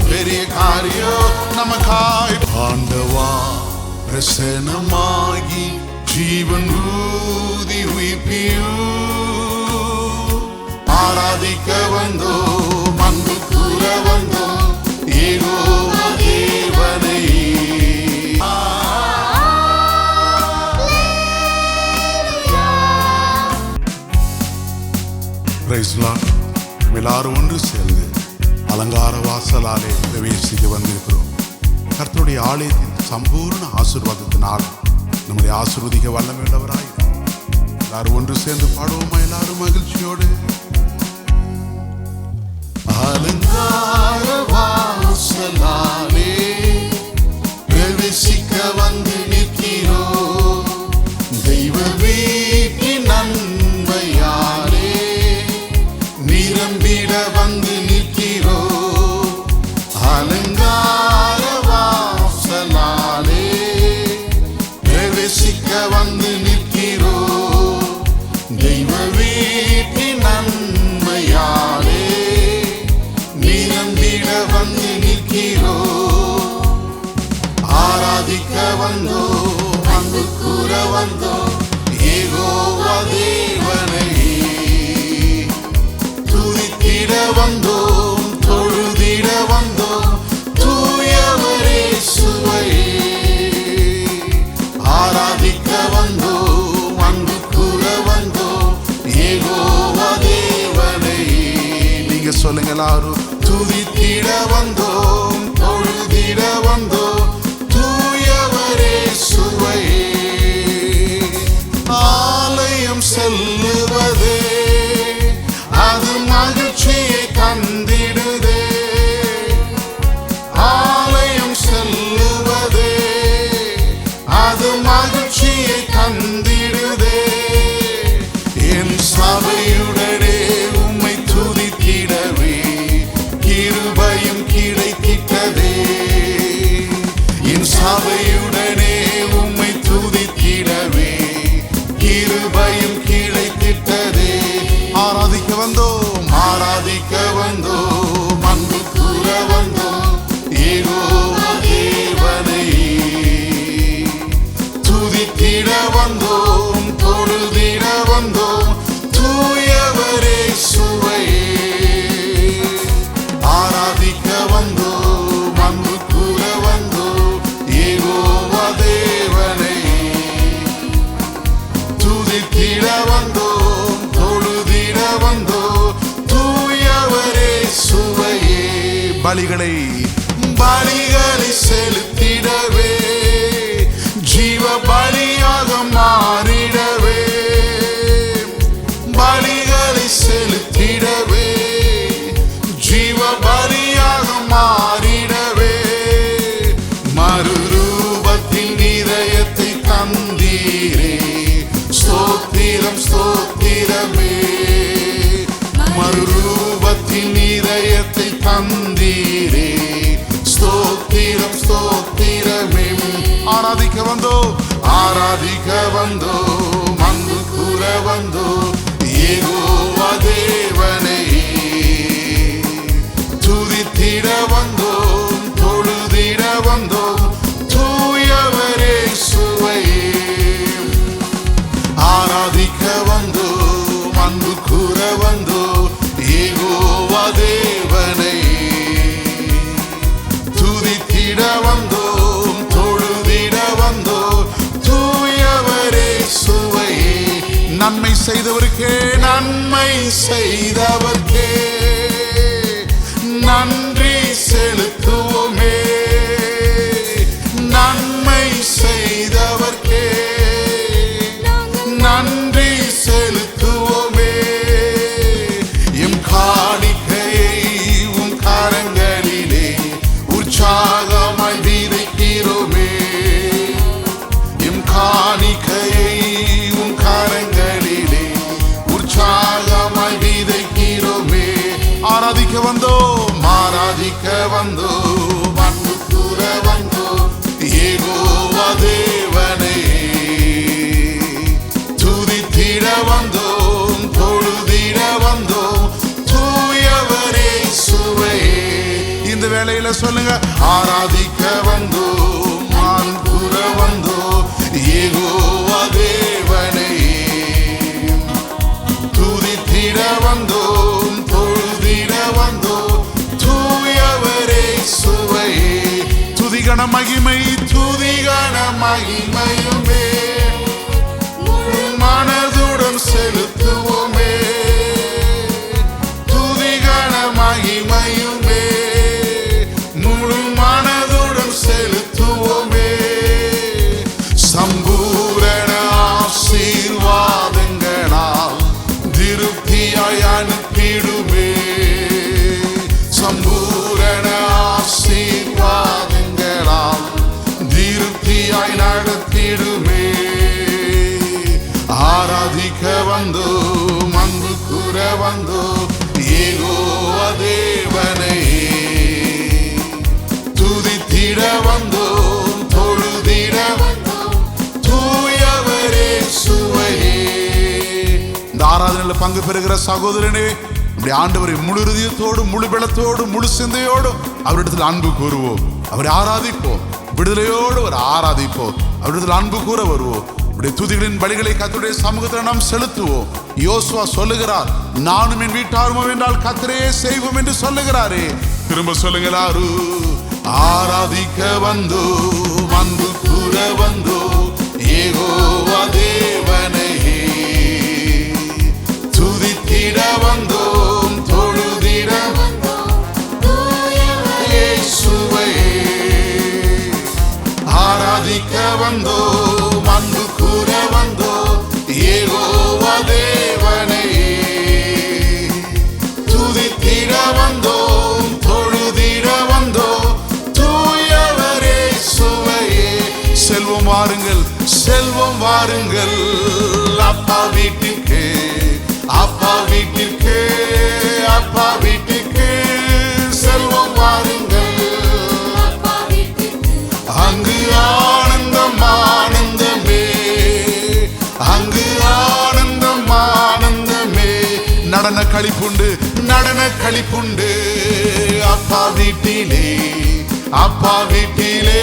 பெரிய காரியம் நமக்காய் ஆண்டவா பிரசன்னமாகி ஜீவன் ஊதி ஆராதிக்க வந்தோம், அன்பு கூற வந்தோம் யெகோவா தேவனை. Praise lord. எல்லாரும் ஒன்று சேர்ந்து அலங்கார வாசலாலே பிரவேசிக்க வந்திருக்கிறோம். கர்த்தருடைய ஆலயத்தின் சம்பூர்ண ஆசீர்வாதத்தினால் நம்முடைய ஆசீர்வதிக்க வல்லமையுள்ளவராய் எல்லாரும் ஒன்று சேர்ந்து பாடுவோமா? எல்லாரும் மகிழ்ச்சியோடு. அலங்கார வாசலாலே பிரவேசிக்க வந்து நிற்கிறோம், தெய்வ வீட்டின் நன்மையாலே நிரம்பிட வந்து நிற்கிறோம். அலங்கார வாசலாலே பிரவேசிக்க வந்து நிற்கிறோம், தெய்வ வீட்டின் நன்மையாலே நிரம்பிட வந்து நிற்கிறோம். ஆராதிக்க வந்தோம், அன்பு கூற வந்தோம் யெகோவா தேவனை. துதித்திட வந்தோம், தொழுதிட வந்தோம் தூயவரே இயேசுவை. ஆராதிக்க வந்தோம், அன்பு கூற வந்தோம் யெகோவா தேவனை. நீங்க சொல்லுங்க எல்லாரும். துதித்திட வந்தோம், தொழுதிட வந்தோம் தூயவரே இயேசுவை. ஆலயம் செல்லுவதே அது மகிழ்ச்சியை தந்திடுதே. ஆலயம் செல்லுவதே அது மகிழ்ச்சியை தந்திடுதே. என் சபையுடனே உம்மை துதித்திடவே கிருபையும் கிடைத்திட்டதே. என் சபையுடனே உம்மை துதித்திடவே கிருபையும் கிடைத்திட்டதே. ஆராதிக்க வந்தோம், ஆராதிக்க வந்தோம், அன்பு கூற வந்தோம் யெகோவா தேவனை. துதித்திட வந்தோம், தொழுதிட வந்தோம் தூயவரே இயேசுவை. ஆராதிக்க வந்தோம், அன்பு கூற வந்தோம் யெகோவா தேவனை. துதித்திட வந்தோம், தொழுதிட வந்தோம் தூயவரே இயேசுவையே. பலிகளை செலுத்திடவே ஜீவ பலியாக மாறிடவே. பலிகளை செலுத்திடவே ஜீவ பலியாக மாறிடவே. மறுரூபத்தின் இதயத்தை தந்தீரே, ஸ்தோத்திரம் ஸ்தோத்திரமே. மறுரூபத்தின் இதயத்தை தந்தீரே, ஸ்தோத்திரம் ஸ்தோத்திரமே. ஆராதிக்க வந்தோம், ஆராதிக்க வந்தோம், அன்பு கூற வந்தோம் யெகோவா தேவனை. துதித்திட வந்தோம், தொழுதிட வந்தோம் தூயவரே இயேசுவை. ஆராதிக்க வந்தோம், அன்பு கூற வந்தோம் யெகோவா தேவனை. துதித்திட வந்தோம், தொழுதிட வந்தோம் தூயவரே இயேசுவை. நன்மை செய்தவர்க்கே, நன்மை செய்தவர்க்கே நன்றி செலுத்துவோமே. நன்மை செய்தவர்க்கே நன்றி செலுத்துவோமே. எம் காணிக்கையை உம் கரங்களிலே உற்சாகமாய் விதைக்கிறோமே. எம் காணிக்கையை உம் கரங்களிலே உற்சாகமாய் விதைக்கிறோமே. ஆராதிக்க வந்தோம், ஆராதிக்க வந்தோம், அன்பு கூற வந்தோம் யெகோவா தேவனை. துதித்திட வந்தோம், தொழுதிட வந்தோம் தூயவரே வேளையில சொல்லுங்க, ஆராதிக்க வந்தோம், அன்புற வந்தோம், யெகோவா தேவனை துதித்திட வந்தோம், தொழுதிட வந்தோம், தூயவரே சுவையே. துதிகன மகிமை, துதிகன மகிமையுமே மனதுடன் செலுத்துவோமே, துதிகன மகிமையுமே முழு மனதுடன் செலுத்துவோமே. சம்பூரண ஆசீர்வாதங்களால் திருப்தியாய் அனுப்பிடுமே, சம்பூரண ஆசீர்வாதங்களால் திருப்தியாய் நடத்திடுமே. ஆராதிக்க வந்தோம், அன்பு கூற வந்தோம், யெகோவா தேவனை துதித்திட வந்தோம், தொழுதிட வந்தோம், தூயவரே சுவையே. இந்த ஆராதனையில் பங்கு பெறுகிற சகோதரனே, இப்படி ஆண்டவரை முழு இதயத்தோடு, முழு பலத்தோடு, முழு சிந்தையோடு அவரிடத்தில் அன்பு கூறுவோம், அவரை ஆராதிப்போம், விடுதலையோடு ஒரு ஆராதிப்போம், அவரிடத்தில் அன்பு கூற வருவோம். துதிகளின் பலிகளை கர்த்தருடைய சமூகத்தில் நாம் செலுத்துவோம். யோசுவா சொல்லுகிறார், நானும் என் வீட்டாருமோ என்றால் கர்த்தரையே செய்வோம் என்று சொல்லுகிறாரே. திரும்ப சொல்லுகிறாரு, ஆராதிக்க வந்தோம், அன்பு கூற வந்தோம், யெகோவா தேவனை துதித்திட வந்தோம், தொழுதிட வந்தோம், தூயவரே சுவையே. ஆராதிக்க வந்தோம், அன்பு கூற வந்தோம், யெகோவா தேவனை துதித்திட வந்தோம், தொழுதிட வந்தோம், தூயவரே சுவையே. செல்வம் வாருங்கள், செல்வம் வாருங்கள், அப்பா வீட்டிற்கு, அப்பா வீட்டிற்கு, அப்பா வீட்டிற்கு செல்வம் வாருங்கள், அங்கு ஆனந்தம் ஆனந்தமே, அங்கு ஆனந்தம் ஆனந்தமே. நடன களிப்புண்டு, நடன களிப்புண்டு, அப்பா வீட்டிலே, அப்பா வீட்டிலே,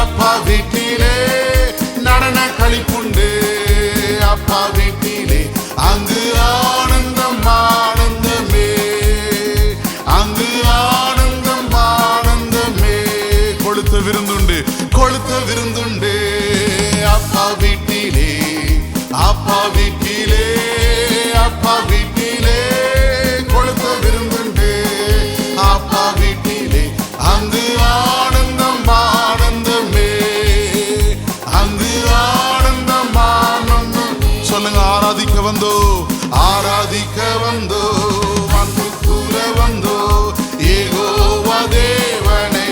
அப்பா வீட்டிலே நடன களிப்புண்டு, அப்பா வீட்டிலே, அங்கு ஆனந்தம் ஆனந்தமே, அங்கு ஆனந்தம் ஆனந்தமே. கொளுத்த விருந்துண்டு, கொளுத்த விருந்துண்டு, அப்பா வீட்டிலே, அப்பா வீட்டிலே, அப்பா வீட்டிலே கொளுத்த விருந்துண்டு, அப்பா வீட்டிலே, அங்கு ஆனந்தம் ஆனந்தமே, அங்கு ஆனந்தம் ஆனந்தம். சொல்லுங்க, ஆராதிக்க வந்தோ, ஆராதிக்க வந்தோ, அன்பு கூற வந்தோ, யெகோவா தேவனை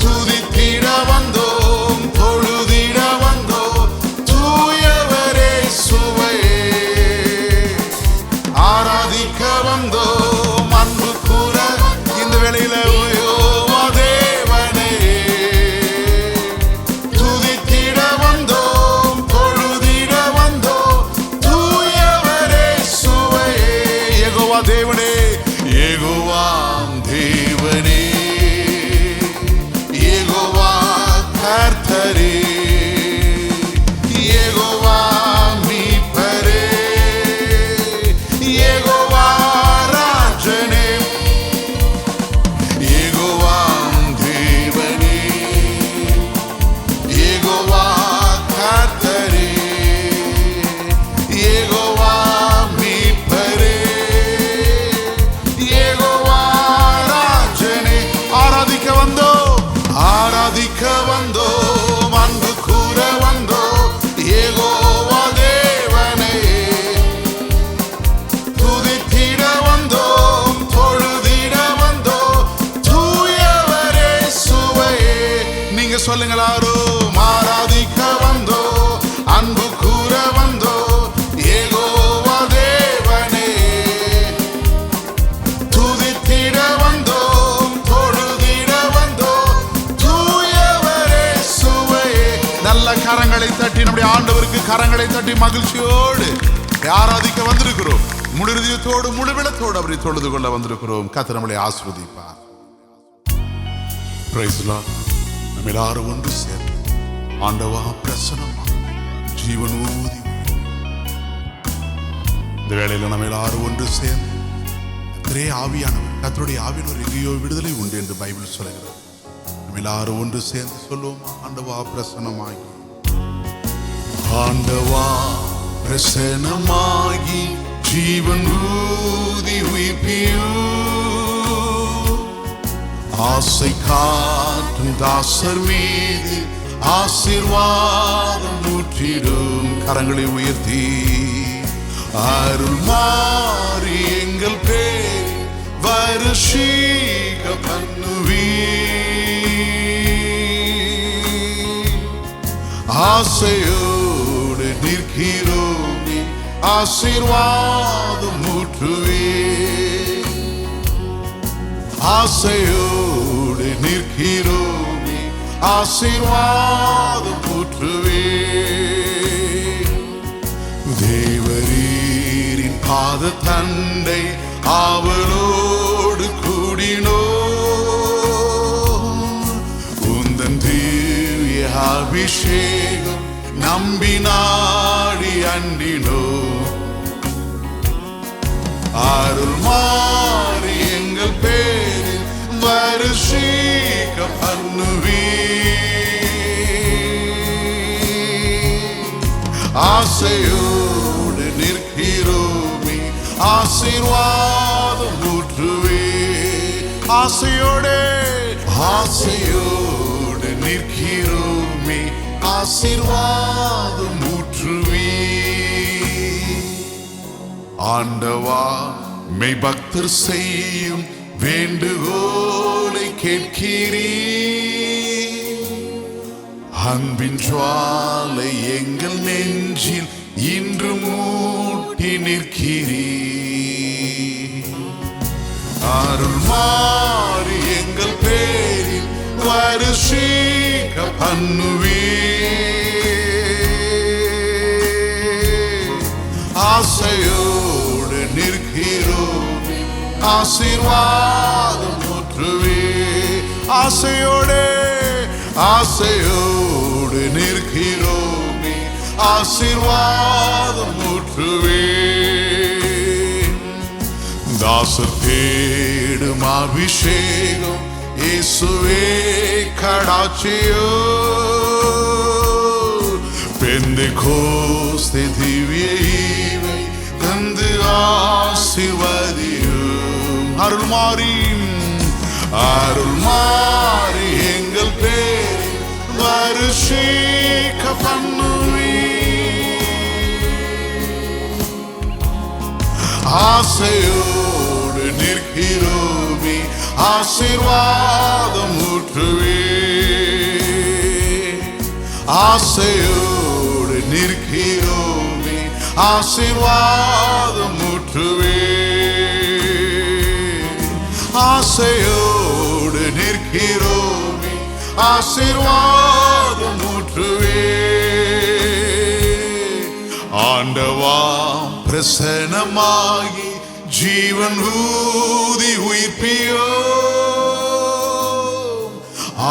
துதித்திட வந்தோம், தொழுதிட வந்தோம், தூயவரே சுவையே. ஆராதிக்க வந்தோம், அன்பு கூற இந்த வேளையில யெகோவா தேவனை துதித்திட வந்தோம், தொழுதிட வந்தோம், தூயவரே சுவையே. யெகோவா தேவனே, யெகோவா தேவனே, யெகோவா கர்த்தரே, யெகோவா மீட்பரே, யெகோவா ராஜனே, யெகோவா தேவனே, யெகோவா கர்த்தரே, யெகோவா மீட்பரே, யெகோவா ராஜனே. ஆராதிக்க வந்தோ, ஆராதிக்க வந்தோ, அன்பு கூற வந்தோ, யெகோவா தேவனை துதித்திட வந்தோம், தொழுதிட வந்தோம், தூயவரே சுவையே. நீங்க சொல்லுங்களாரும், ஆராதிக்க வந்தோ, அன்பு கூற வந்தோ, யெகோவா தேவனை துதித்திட வந்தோம், தொழுதிட வந்தோம், தூயவரே சுவையே. நல்ல கரங்களை தட்டி, நம்முடைய ஆண்டவருக்கு கரங்களை தட்டி மகிழ்ச்சியோடு ஆராதிக்க வந்திருக்கிறோம். முழு இதயத்தோடு முழு விளத்தோடு அவரை தொழுது கொள்ள வந்திருக்கிறோம். கர்த்தர் நம்மளை ஆசீர்வதிப்பார். Praise the Lord. நம்ம எல்லாரும் ஒன்று சேர்ந்து ஆண்டவா பிரசன்னமா ஜீவன் ஊதி இந்த வேளையில நம்ம எல்லாரும் ஒன்று சேர்ந்து கர்த்தரே ஆவியானவர், கர்த்தருடைய ஆவியானவர் எங்கேயோ விடுதலை உண்டு என்று பைபிள் சொல்கிறது. நம்ம எல்லாரும் ஒன்று சேர்ந்து சொல்லுவோம். ஆண்டவா பிரசன்னமாகி, ஆண்டவா பிரசன்னமாகி ஜீவன் ஊதி உயிர்ப்பியும் ஆசை காற்றும் தாசர் மீது ஆசீர்வாதம் ஊற்றிடும். கரங்களை உயர்த்தி அருள் மாறி எங்கள் பேர் வருஷீக பண்ணுவி. ஆசையோடு நிற்கிறோமே ஆசீர்வாதம் ஊற்றுவே. ஆசையோடு நிற்கிறோமே ஆசீர்வாதம் ஊற்றுவே. தேவரீரின் பாத தண்டை அவளோடு கூடினோ. உந்தன் திவ்ய அபிஷேகம் நம்பினாடி அண்டினோ. அருள் மாறி எங்கள் பேரில் வருஷீக பண்ணுவி. ஆசையோடு நிற்கிறோமே ஆசீர்வாதம் ஊற்றுவே. ஆசையோடு ஆசையோடு நிற்கிறோமே ஆசீர்வாதம் ஊற்றுவே. ஆண்டவா மெய் பக்தர் செய்யும் வேண்டுகோளை கேட்கிறீர். அன்பின் ஜுவாலை எங்கள் நெஞ்சில் இன்று மூட்டி நிற்கிறீர். அருள் மாறி எங்கள் பேரில் வருஷீக பண்ணுவீர். ஆசையோடு நிற்கிறோமே ஆசீர்வாதம் ஊற்றுவே. ஆசையோடு ஆசையோடு நிற்கிறோமே ஆசீர்வாதம் ஊற்றுவே. தாசர் தேடும் அபிஷேகம் இயேசுவே கடாட்சியோ. பெந்தெகோஸ்தே திவ்ய ஈவை தந்து ஆசீர்வதியும். அருள் மாறி அருள் மாறி எங்கள் பேர் வருஷீக பண்ணுவி. ஆசையோடு நிற்கிறோமே ஆசீர்வாதம் ஊற்றுவே. ஆசையோடு நிற்கிறோமே ஆசீர்வாதம் ஊற்றுவே. ஆசையோடு நிற்கிறோமே ஆசீர்வாதம் ஊற்றுவே. ஆண்டவா பிரசன்னமாகி ஜீவன் ஊதி உயிர்ப்பியோ.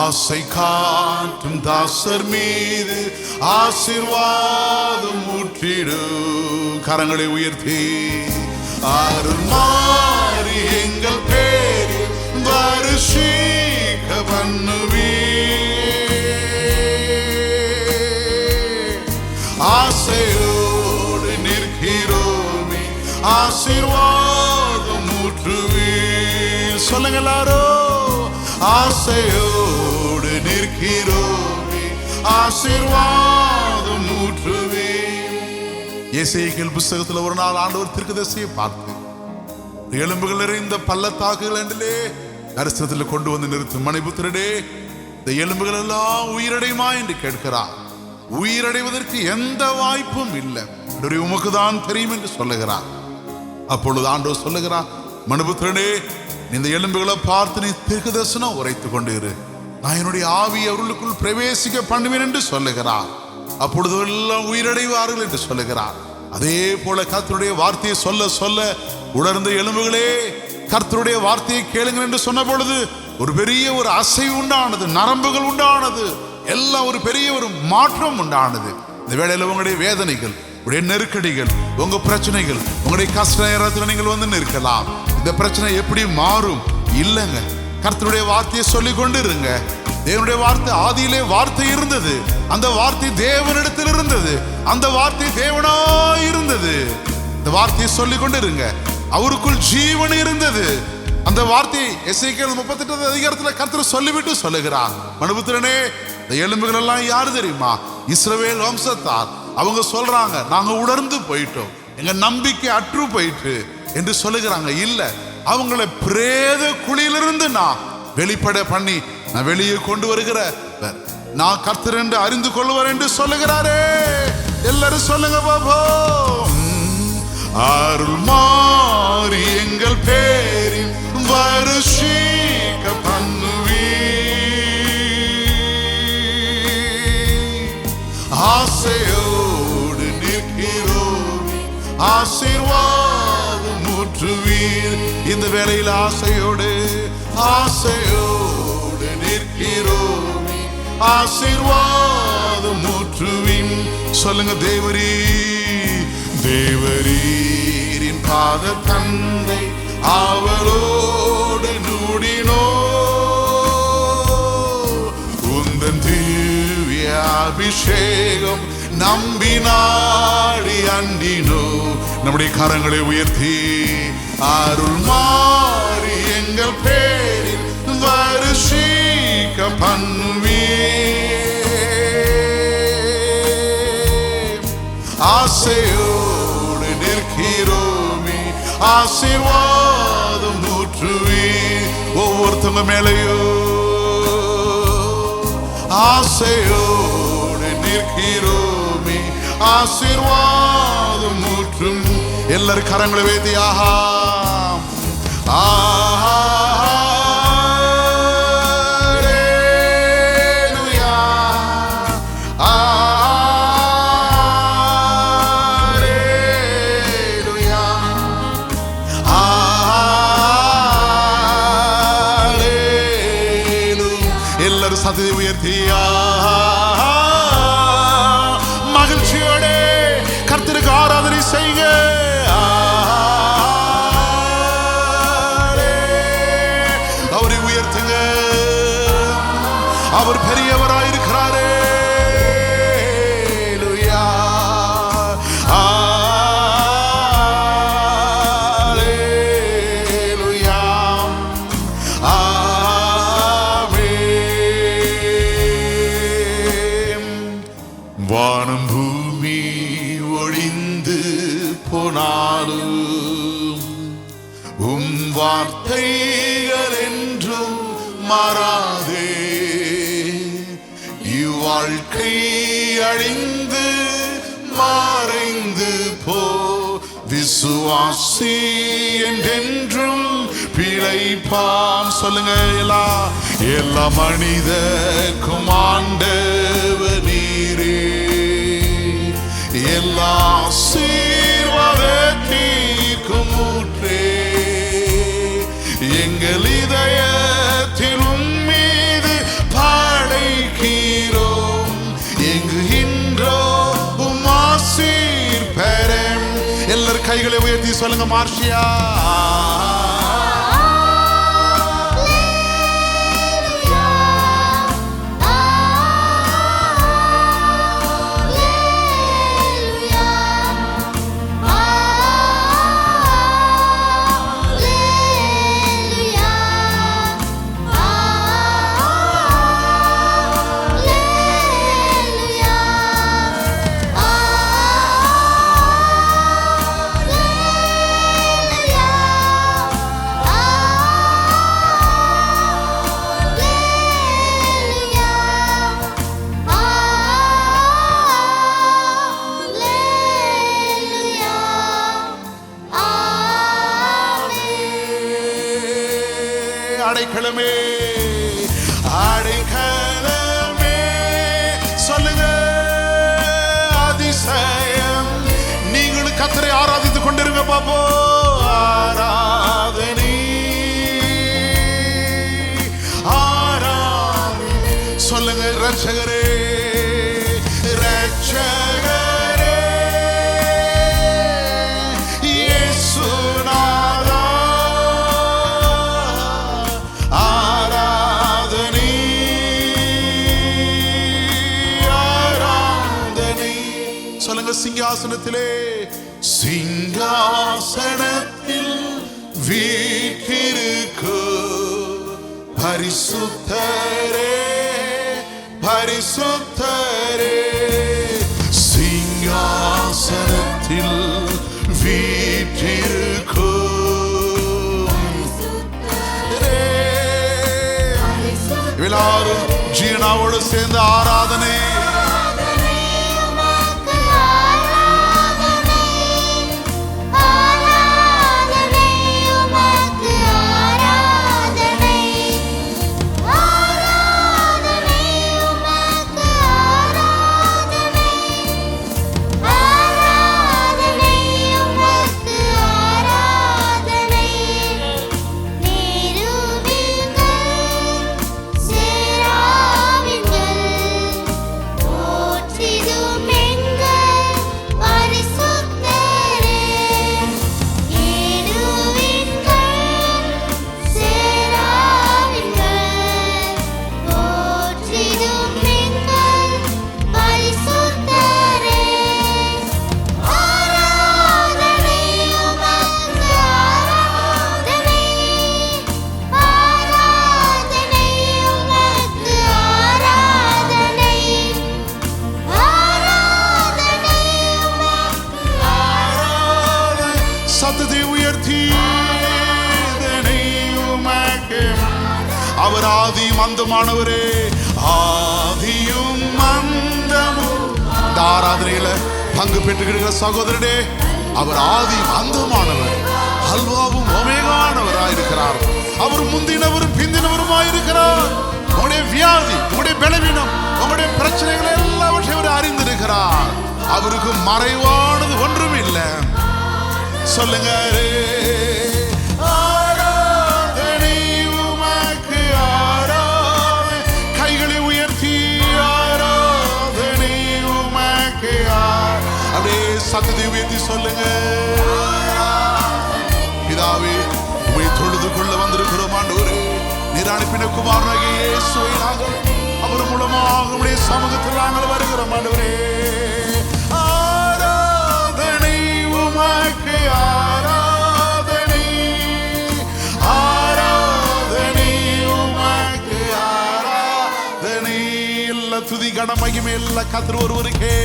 ஆசை காட்டும் தாசர் மீது ஆசீர்வாதம் ஊற்றிடும். கரங்களை உயர்த்தி அருள் மாறி எங்கள் பேரில் வருஷீக பண்ணுவி. ஆசையோடு நிற்கிறோமே ஆசீர்வாதம் ஊற்றுவே. சொல்லுங்க எல்லாரும். ஆசையோடு நிற்கிறோமே ஆசீர்வாதம் ஊற்றுவே. எசேக்கியேல் புத்தகத்தில் ஒரு நாள் ஆண்டவர் தீர்க்கதரிசியை பார்த்து எலும்புகள் நிறைந்த பள்ளத்தாக்குகள் என்றே தரிசனத்தில் கொண்டு வந்து நிறுத்தும். மணிபுத்திரனே, இந்த எலும்புகள் எல்லாம் உயிரடையுமா என்று கேட்கிறார். உயிரடைவதற்கு எந்த வாய்ப்பும் இல்லை, உமக்கு தான் தெரியும் என்று சொல்லுகிறார். அப்பொழுது ஆண்டவர் சொல்லுகிறார், மணிபுத்திரனே, இந்த எலும்புகளை பார்த்து நீ தீர்க்கதரிசனம் உரைத்துக் கொண்டு இரு. நான் என்னுடைய ஆவி அவர்களுக்குள் பிரவேசிக்க பண்ணுவேன் என்று சொல்லுகிறார். அப்பொழுது எல்லாம் உயிரடைவார்கள் என்று சொல்லுகிறார். அதே போல கர்த்தருடைய வார்த்தையை சொல்ல சொல்ல உணர்ந்த எலும்புகளே கர்த்தருடைய வார்த்தையை கேளுங்கள் என்று சொன்ன பொழுது ஒரு பெரிய ஒரு அசைவு உண்டானது, நரம்புகள் உண்டானது, எல்லாம் ஒரு பெரிய ஒரு மாற்றம் உண்டானது. இந்த வேளையில உங்களுடைய வேதனைகள், உங்களுடைய நெருக்கடிகள், உங்க பிரச்சனைகள், உங்களுடைய கஷ்ட நேரத்தில் நீங்கள் வந்து நிற்கலாம். இந்த பிரச்சனை எப்படி மாறும்? இல்லைங்க, கர்த்தருடைய வார்த்தையை சொல்லிக் கொண்டு இருங்க. தேவனுடைய வார்த்தை, ஆதியிலே வார்த்தை இருந்தது, அந்த வார்த்தை தேவனிடத்தில் இருந்தது, அந்த வார்த்தை தேவனாய் இருந்தது. இந்த வார்த்தையை சொல்லிக் கொண்டு இருங்க. அவருக்குள் ஜீவன் இருந்தது. அந்த வார்த்தை எசேக்கியேல் 38 அதிகாரத்தில் கர்த்தர் சொல்லிவிட்டு சொல்லுகிறார், மனுபுத்திரனே, இந்த எலும்புகள் எல்லாம் யாரு தெரியுமா? இஸ்ரவேல் வம்சத்தார். அவங்க சொல்றாங்க, நாங்க உணர்ந்து போயிட்டோம், எங்க நம்பிக்கை அற்று போயிட்டு என்று சொல்லுகிறாங்க. இல்ல, அவங்களை பிரேத குழியிலிருந்து நான் வெளிப்பட பண்ணி நான் வெளியே கொண்டு வருகிற நான் கர்த்தர் என்று அறிந்து கொள்வார் என்று சொல்லுகிறாரே. எல்லாரும் சொல்லுங்க பாப்போம். அருள் மாறி எங்கள் பேரில் வருஷிக்க பண்ணுவி, ஆசையோடு நிற்கிறோம், ஆசீர்வாதம் ஊற்றுவீர். இந்த வேளையில் ஆசையோடு ஆசையோடு நிற்கிறோம், ஆசீர்வாதம் ஊற்றுவீர். சொல்லுங்க, தேவரீ தேவரீரின் பாத தந்தை அவளோடு நூடினோ, உந்தன் திவ்ய அபிஷேகம் நம்பினாடி அண்டினோ. நம்முடைய கரங்களை உயர்த்தி அருள் மாறி எங்கள் பேரில் வருஷிக்க பண்ணுவே, ஆசையோடு நிற்கிறோமே, ஆசீர்வாதம் ஊற்றுவே. ஒவ்வொருத்தவங்க மேலையோ ஆசையோடு நிற்கிறோமே, ஆசீர்வாதம் ஊற்றும். எல்லாரும் கரங்களை வைத்து ஆஹா ஆஹா சத்தத்தை உயர்த்தியா மகிழ்ச்சியோட கர்த்தருக்கு ஆராதனை செய்க. அவரை உயர்த்துங்க, அவர் பெரியவராயிருக்கிறாரே. வானம் பூமி ஒழிந்து போனாலும் உம் வார்த்தைகள் என்றும் மாறாதே. இவ்வாழ்க்கை அழிந்து மறைந்து போ, விசுவாசி என்றென்றும் பிழைப்பான். சொல்லுங்க, எல்லா மனிதர்க்கும் ஆண்டவர் நீரே, எல்லா சீர்வாதத்திற்கும் ஊற்றே. எங்கள் இதயத்தில் உம்மீது படைக்கிறோம், எங்குகின்றோம் உம் ஆசீர் பெறும். எல்லாரும் கைகளை உயர்த்தி சொல்லுங்க, மார்ஷியா அடைக்கலமே, அடைக்கலமே. சொல்லுங்க, அதிசயம் நீங்கள் கர்த்தரை ஆராதித்துக் கொண்டிருங்க பாப்போ. ஆராதனை ஆராதனை சொல்லுங்க. ரட்சகரே ரட்சகரே இயேசுநாதா ஆராதனை ஆராதனை சொல்லுங்க. சிங்காசனத்திலே சிங்காசனத்தில் வீற்றிருக்கு பரிசுத்தரே பரிசுத்தரே சிங்காசனத்தில் வீற்றிருக்கு எல்லாரும் ஜீனாவோடு சேர்ந்து ஆராதனை சத்தத்தை உயர்த்தி அவர் ஆதியும் அந்தமானவரே ஆதியும் அந்தமும். இந்த ஆராதனையில பங்கு பெற்றுக்கிற சகோதரனே அவர் ஆதியும் அந்தமானவர் அல்வாவும் ஒமேகானவராயிருக்கிறார். அவர் முந்தினவரும் பிந்தினவருமாயிருக்கிறார். உங்களுடைய வியாதி உங்களுடைய பலவீனம் உங்களுடைய பிரச்சனைகள் எல்லாவற்றையும் அவர் அறிந்திருக்கிறார். அவருக்கு மறைவானது ஒன்றும் இல்லை. சொல்லுங்க. ஆராதனை உமக்கு ஆராதனை கைகளை உயர்த்தி ஆராதனை உமக்கு அப்படியே சத்தத்தை உயர்த்தி சொல்லுங்க. பிதாவே உம்மை தொழுது கொள்ள வந்திருக்கிறோம் ஆண்டவரே. நீர் அனுப்பின குமாரனாகிய இயேசுவை நாங்கள் அவர் மூலமாக உம்முடைய சமூகத்தில் நாங்கள் வருகிறோம் ஆண்டவரே. ஆராதனை உமக்கு ஆராதனை ஆராதனை உமக்கு ஆராதனை. எல்லா துதி கன மகிமை எல்லா கர்த்தர் ஒருவருக்கே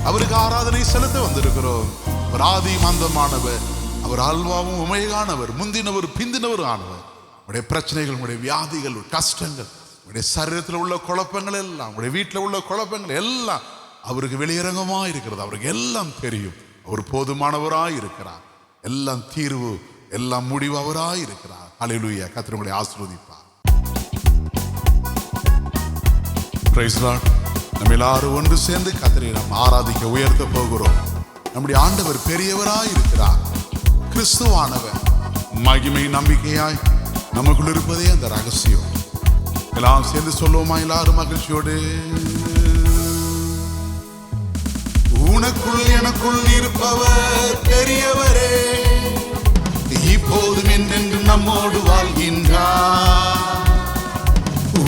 அவருக்கு ஆராதனை செலுத்த வந்திருக்கிறோம். அவர் ஆதியும் அந்தமானவர். அவர் அல்வாவும் உமையானவர் முந்தினவர் பிந்தினவர் ஆனவர். உடைய பிரச்சனைகள் உடைய வியாதிகள் கஷ்டங்கள் உடைய சரீரத்தில் உள்ள குழப்பங்கள் எல்லாம் உடைய வீட்டில் உள்ள குழப்பங்கள் எல்லாம் அவருக்கு வெளியரங்கமா இருக்கிறது. அவருக்கு எல்லாம் தெரியும். அவர் போதுமானவராய் இருக்கிறார். எல்லாம் தீர்வு எல்லாம் முடிவு அவராய் இருக்கிறார். ஹல்லேலூயா. கர்த்தர் உங்களை ஆசீர்வதிப்பார். Praise lord. நம்ம எல்லாரும் ஒன்று சேர்ந்து கர்த்தரை நாம் ஆராதிக்க உயர்த்த போகிறோம். நம்முடைய ஆண்டவர் பெரியவராய் இருக்கிறார். கிறிஸ்துவானவர் மகிமை நம்பிக்கையாய் நமக்குள் இருப்பதே அந்த ரகசியம். எல்லாம் சேர்ந்து சொல்லுவோமா? எல்லாரும் மகிழ்ச்சியோடு. உனக்குள் எனக்குள் இருப்பவர் பெரியவரே இப்போதும் என்றென்று நம்மோடு வாழ்கின்றார்.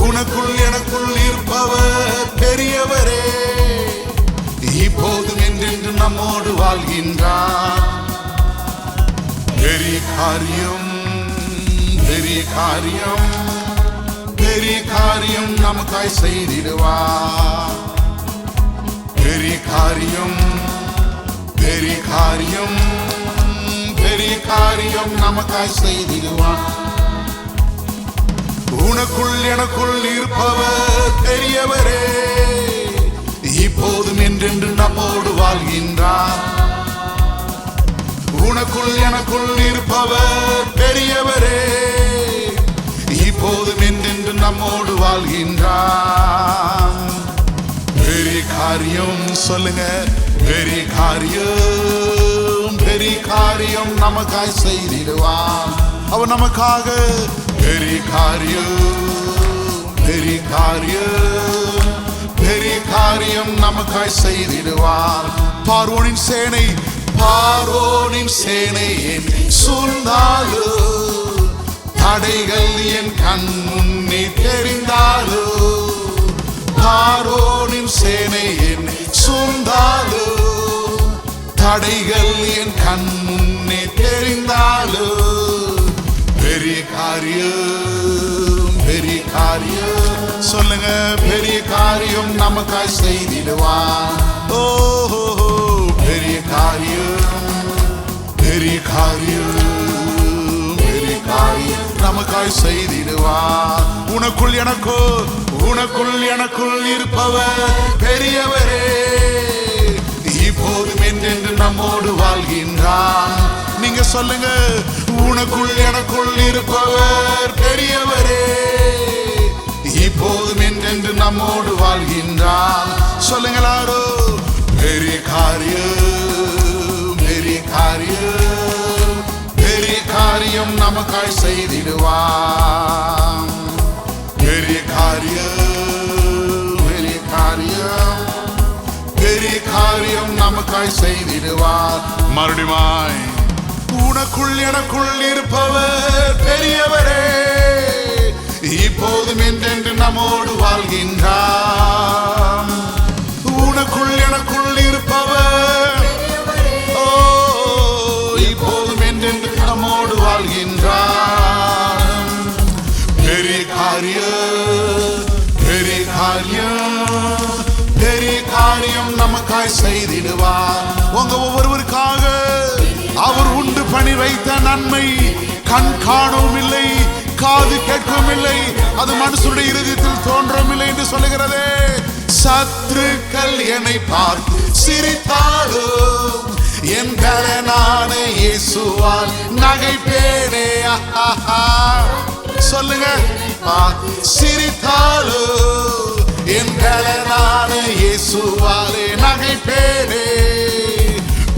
உனக்குள் எனக்குள் இருப்பவர் பெரியவரே இப்போதும் என்றென்று நம்மோடு வாழ்கின்றார். பெரிய காரியம் பெரிய காரியம் பெரிய காரியம் நமக்காய் செய்திடுவார். பெரிய காரியம் பெரிய காரியம் பெரிய காரியம் நமக்காய் செய்திடுவார். உனக்குள் எனக்குள் இருப்பவர் பெரியவரே இப்போதும் என்றென்று நம்மோடு வாழ்கின்றார். உனக்குள் எனக்குள் இருப்பவர் பெரியவரே இப்போதும் என்றென்று நம்மோடு வாழ்கின்றார். பெரிய காரியம் சொல்லுங்க. பெரிய காரியம் காரியம் நமக்காய் செய்திடுவார். அவர் நமக்காக பெரிய காரியம் பெரிய காரியம் பெரிய காரியம் நமக்காய் செய்திடுவார். பார்வோனின் சேனை என்னை சூழ்ந்தாலும், தடைகள் என் கண் முன்னே தெரிந்தாலும், பார்வோனின் சேனை என்னை சூழ்ந்தாலும், தடைகள் என் கண் முன்னே தெரிந்தாலும், பெரிய காரியம் பெரிய காரியம் சொல்லுங்க, பெரிய காரியம் நமக்காய் செய்திடுவார். ஓ பெரிய காரியம் பெரிய காரியம் பெரிய காரியம் நமக்காய் செய்திடுவார். உனக்குள் எனக்குள் இருப்பவர் பெரியவரே, இப்போதும் என்றென்று நம்மோடு வாழ்கின்றார். நீங்க சொல்லுங்க, உனக்குள் எனக்குள் இருப்பவர் பெரியவரே, இப்போதும் என்றென்று நம்மோடு வாழ்கின்றார். சொல்லுங்களாரோ, பெரிய காரியம் பெரிய காரியம் பெரிய காரியம் நமக்காய் செய்திடுவார். பெரிய காரியம் பெரிய காரியம் பெரிய காரியம் நமக்காய் செய்திடுவார். மறுபடியுமாய், உனக்குள் எனக்குள் இருப்பவர் பெரியவரே, இப்போதும் என்றென்று நம்மோடு வாழ்கின்றார். உனக்குள் எனக்குள் இருப்பவர், ஓ இப்போதும் என்றென்று நம்மோடு வாழ்கின்றார். பெரிய காரியம் பெரிய காரியம் பெரிய காரியம் நமக்காய் செய்திடுவார். உங்க ஒவ்வொருவருக்காக அவர் உண்டு பண்ணி வைத்த நன்மை கண் காணவும் இல்லை, காது கேட்கவும் இல்லை, அது மனுஷனுடைய இருதயத்தில் தோன்றவும் இல்லை என்று சொல்லுகிறதே. சத்துருக்கள் என்னை பார்த்து சிரித்தாலும், என் பலனான இயேசுவால் நகைப்பேனே. சொல்லுங்க, சிரித்தாலும் என் பலனான இயேசுவாலே நகைப்பேனே.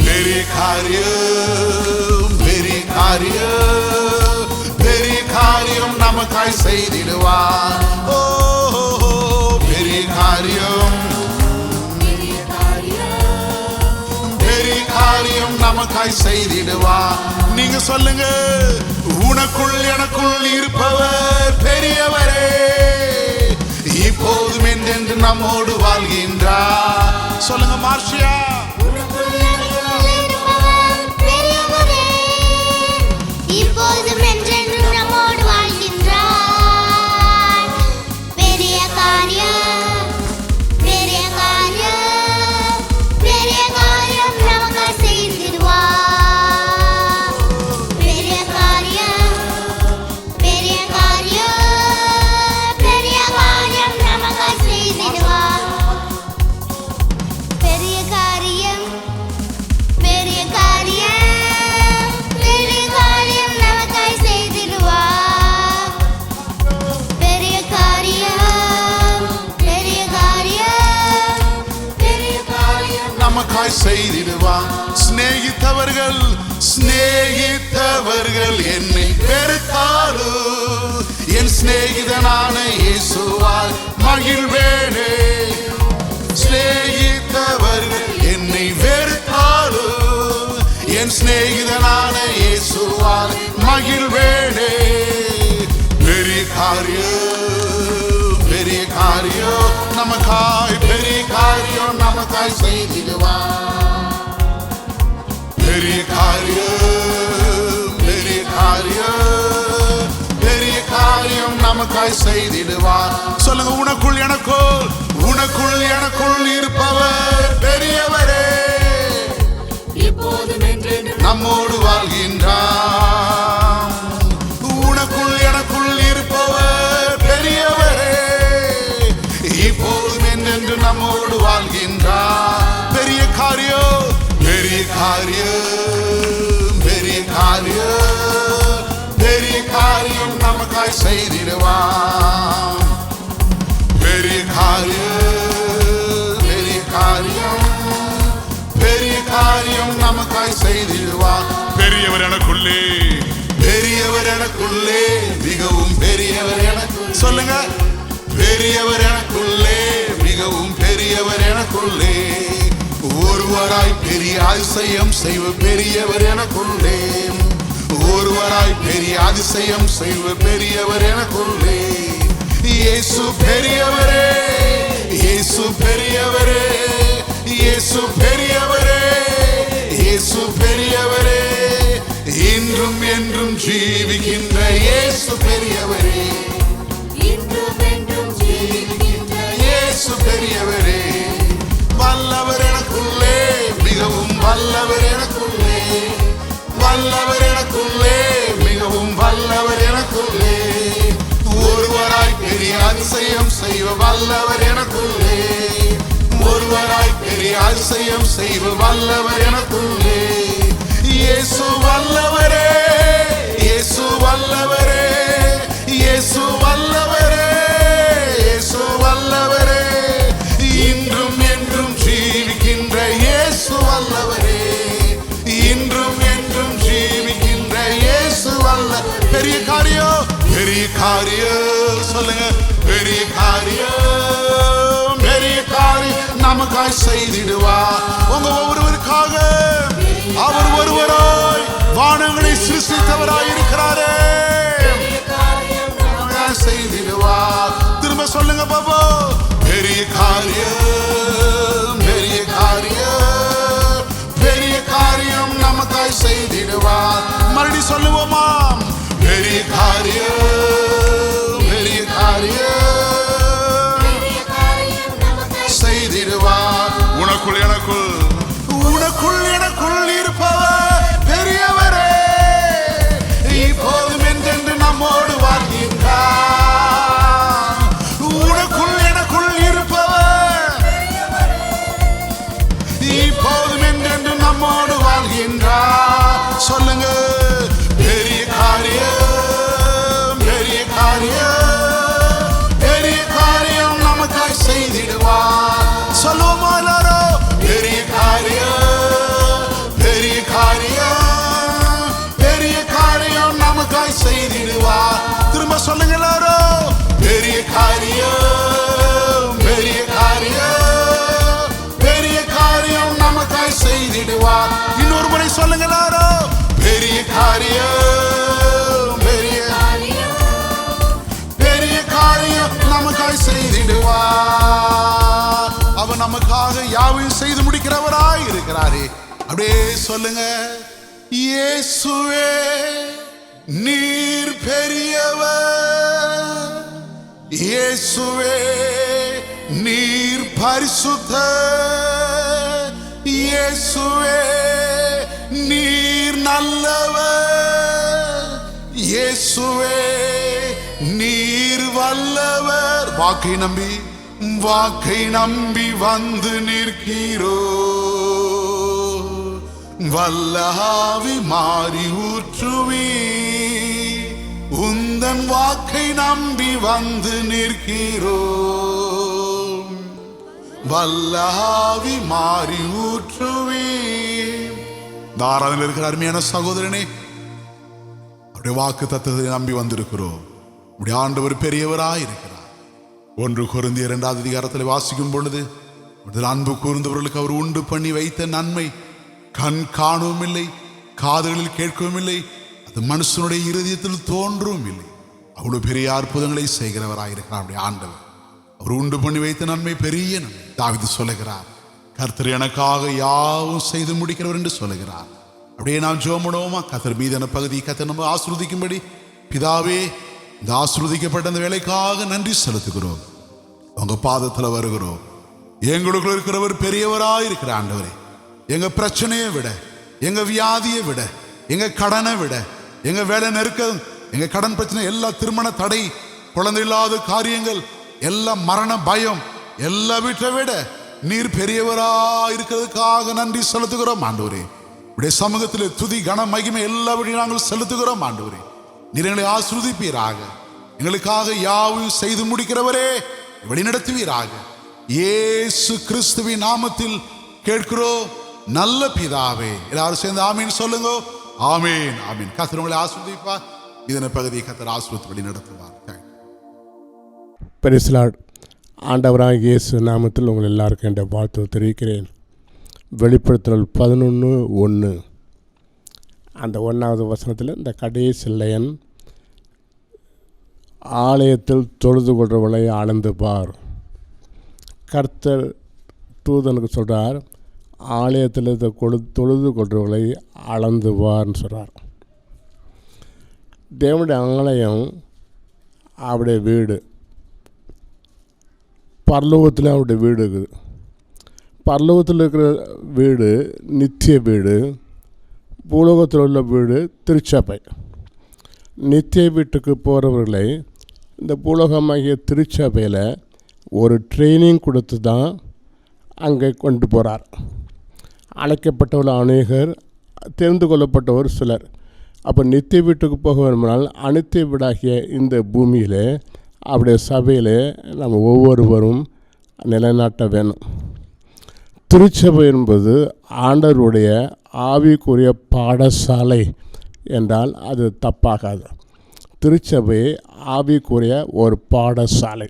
பெரிய காரியம் பெரிய காரியம் பெரிய காரியம் நமக்காய் செய்திடுவார். ஓ பெரிய காரியம் பெரிய காரியம் நமக்காய் செய்திடுவார். நீங்க சொல்லுங்க, உனக்குள் எனக்குள் இருப்பவர் பெரியவரே, இப்போதும் என்றென்று நம்மோடு வாழ்கின்றார். சொல்லுங்க மார்ஷியா, இப்போதும் என்றென்று நம்மோடு வாழ்கின்றார். பெரிய காரியம் பெரிய காரியம் பெரிய காரியம் நமக்காய் செய்திடுவார். பெரிய காரியம் பெரிய காரியம் பெரிய காரியம் நமக்காய் செய்திடுவார். பெரிய காரியம் பெரிய காரியம் பெரிய காரியம் நமக்காய் செய்திடுவார். பெரிய காரியம் பெரிய காரியம் பெரிய காரியம் நமக்காய் செய்திடுவார். சிநேகித்தவர்கள் என்னை வெறுத்தாலும், என் சிநேகிதனான இயேசுவால் மகிழ்வேனே. சிநேகித்தவர்கள் என்னை வெறுத்தாலும், என் சிநேகிதனான இயேசுவால் மகிழ்வேனே. பெரிய காரியம் பெரிய காரியம் நமக்காய் பெரிய காரியம் நமக்காய் செய்திடுவார். பெரிய காரியம் பெரிய காரியம் பெரிய காரியம் நமக்காய் செய்திடுவார். சொல்லுங்க, உனக்குள் எனக்குள் இருப்பவர் பெரியவரே, இப்போதும் என்றென்று நம்மோடு வாழ்கின்றார். உனக்குள் எனக்குள் இருப்பவர் பெரியவரே, இப்போதும் என்றென்று நம்மோடு வாழ்கின்றார். பெரிய காரியம் பெரிய காரியம் பெரிய காரியம் பெரிய காரியம் நமக்காய் செய்திடுவார். பெரிய காரியம் பெரிய காரியம் பெரிய காரியம் நமக்காய் செய்திடுவார். பெரிய பெரியவர் எனக்குள்ளே, மிகவும் பெரியவர் எனக்குள்ளே. ஒருவராய் பெரிய அதிசயம் செய்வ பெரியவர் எனக்குள்ளே. ஒருவராய் பெரிய அதிசயம் செய்வ பெரியவர் எனக்குள்ளே. இயேசு பெரியவரே, இயேசு பெரியவரே, இயேசு பெரியவரே, இயேசு பெரியவரே. இன்றும் என்றும் ஜீவிக்கின்ற இயேசு பெரியவரே, இன்றும் என்றும் ஜீவிக்கின்ற இயேசு பெரியவரே. வல்லவர் எனக்குள்ளே, மிகவும் வல்லவர் எனக்குள்ளே. வல்லவர் எனக்குள்ளே, மிகவும் வல்லவர் எனக்குள்ளே. ஒருவராய் பெரிய அதிசயம் செய்வ வல்லவர் எனக்குள்ளே. ஒருவராய் பெரிய அதிசயம் செய்வ வல்லவர் எனக்குள்ளே. இயேசு வல்லவரே, இயேசு வல்லவரே, இயேசு வல்லவரே, இயேசு வல்லவரே. இன்றும் என்றும் ஜீவிக்கின்ற இயேசு வல்லவரே, இன்றும் என்றும் ஜீவிக்கின்ற இயேசு வல்ல. பெரிய காரியம், பெரிய காரியம் சொல்லுங்க. பெரிய காரியம், பெரிய காரியம் நமக்காய் செய்திடுவார். உங்க ஒவ்வொருவருக்காக அவர் ஒருவராய் வானங்களை சிருஷ்டித்தவராய் இருக்கிறாரே, செய்திடுவார். திரும்ப சொல்லுங்க பாபா. பெரிய காரியம், பெரிய காரியம், பெரிய காரியம் நமக்காய் செய்திடுவார். மறுபடி சொல்லுவோமா? பெரிய காரியம், பெரிய காரியம் செய்திடுவார். உனக்குள் எனக்குள், உனக்குள் எனக்குள் இருப்பவர் பெரியவரே, இப்போதும் என்றென்று நம்மோடு வாழ்கின்றார். உனக்குள் எனக்குள் இருப்பவர் இப்போதும் என்றென்று நம்மோடு வாழ்கின்றார். சொல்லுங்க. பெரிய காரியம், பெரிய காரியம், பெரிய காரியம் நமக்காய் செய்திடுவார். சொல்லுவோமா எல்லாரும்? பெரிய காரியம், பெரிய காரியம், பெரிய காரியம் நமக்காய் செய்திடுவார். திரும்ப சொல்லுங்க எல்லாரும். பெரிய காரியம், பெரிய காரியம், பெரிய காரியம் நமக்காய் செய்திடுவார். இன்னொரு முறை சொல்லுங்க எல்லாரும். பெரிய காரியம், பெரிய பெரிய காரியம் நமக்காய் செய்திடுவார். அவர் நமக்காக யாவையும் செய்து முடிக்கிறவராய் இருக்கிறாரே. அப்படியே சொல்லுங்க. இயேசுவே நீர் பெரியவர், இயேசுவே நீர் பரிசுத்தர், இயேசுவே நீர் நல்லவர், இயேசுவே நீர் வல்லவர். வாக்கை நம்பி, வாக்கை நம்பி வந்து நிற்கிறோ, வல்லாவி மாறி ஊற்றுவி. உந்தன் வாக்கை நம்பி வந்து நிற்கிறோ, வல்லாவி மாறி ஊற்றுவி. தாராளத்தில் இருக்கிற அருமையான சகோதரனே, அவருடைய வாக்கு தத்துவத்தை நம்பி வந்திருக்கிறோம். உடைய ஆண்டவர் பெரியவராய் இருக்கிறார். 1 கொரிந்தியர் 2 அதிகாரத்தில் வாசிக்கும் பொழுது, அன்பு கூர்ந்தவர்களுக்கு அவர் உண்டு பண்ணி வைத்த நன்மை கண் காணவும் இல்லை, காதுகளில் கேட்கவும் இல்லை, அது மனுஷனுடைய இருதயத்தில் தோன்றவும் இல்லை. அவ்வளவு பெரிய அற்புதங்களை செய்கிறவராயிருக்கிறார் அவருடைய ஆண்டவர். அவர் உண்டு பண்ணி வைத்த நன்மை பெரிய நன்மை. தாவீது சொல்லுகிறார், கர்த்தர் எனக்காக யாவும் செய்து முடிக்கிறவர் என்று சொல்லுகிறார். அப்படியே நாம் ஜெபம் பண்ணுவோமா? கர்த்தர் மீதான பகுதி கர்த்தர் நம்ம ஆசீர்வதிக்கும்படி, பிதாவே இந்த ஆசீர்வதிக்கப்பட்ட அந்த வேலைக்காக நன்றி செலுத்துகிறோம். உங்க பாதத்தில் வருகிறோம். எங்களுக்குள்ள இருக்கிறவர் பெரியவராய் இருக்கிற ஆண்டவரே, எங்க பிரச்சனையை விட, எங்க வியாதியை விட, எங்க கடனை விட, எங்க வேலை நெருக்கம், எங்க கடன் பிரச்சனை, எல்லா திருமண தடை, குழந்தை இல்லாத காரியங்கள், எல்லா மரண பயம், எல்லா வீட்டை விட நீர் பெரியவராய் இருக்கிறதுக்காக நன்றி செலுத்துகிறோம் ஆண்டவரே. உடைய சமூகத்தில் துதி கன மகிமை எல்லாவற்றையும் நாங்கள் செலுத்துகிறோம் ஆண்டவரே. நீர் எங்களை ஆசீர்வதிப்பீராக. எங்களுக்காக யாவும் செய்து முடிக்கிறவரே வழிநடத்துவீராக. இயேசு கிறிஸ்துவின் நாமத்தில் கேட்கிறோம் நல்ல பிதாவே. எல்லாரும் சேர்ந்து ஆமீன் சொல்லுங்க. ஆமீன், ஆமீன். கர்த்தர் உங்களை ஆசீர்வதிப்பார். இதன பகுதியை கர்த்தர் ஆசீர்வதித்து வழி நடத்துவார். Praise lord. ஆண்டவராக இயேசு நாமத்தில் உங்கள் எல்லாருக்கும் என்ற வாழ்த்து தெரிவிக்கிறேன். வெளிப்படுத்தல் 11:1 அந்த 1வது வசனத்தில் இந்த கடைசி லைன், ஆலயத்தில் தொழுது கொள்றவளை அளந்து பார். கர்த்தர் தூதனுக்கு சொல்கிறார், ஆலயத்தில் தொழுது கொள்றவளை அளந்து பார்ன்னு சொல்கிறார். தேவனுடைய ஆலயம் அவருடைய வீடு, பரலோகத்தில் அவருடைய வீடு இருக்குது. பரலோகத்தில் இருக்கிற வீடு நித்திய வீடு, பூலோகத்தில் உள்ள வீடு திருச்சபை. நித்திய வீட்டுக்கு போகிறவர்களை இந்த பூலோகமாகிய திருச்சபையில் ஒரு ட்ரைனிங் கொடுத்து தான் அங்கே கொண்டு போகிறார். அழைக்கப்பட்டவர் அநேகர், தெரிந்து கொள்ளப்பட்டவர் சிலர். அப்போ நித்திய வீட்டுக்கு போக வேணுமானால் அனித்திய வீடாகிய இந்த பூமியில் அவருடைய சபையில் நம்ம ஒவ்வொருவரும் நிலைநாட்ட வேணும். திருச்சபை என்பது ஆண்டவருடைய ஆவிக்குரிய பாடசாலை என்றால் அது தப்பாகாது. திருச்சபை ஆவிக்குரிய ஒரு பாடசாலை.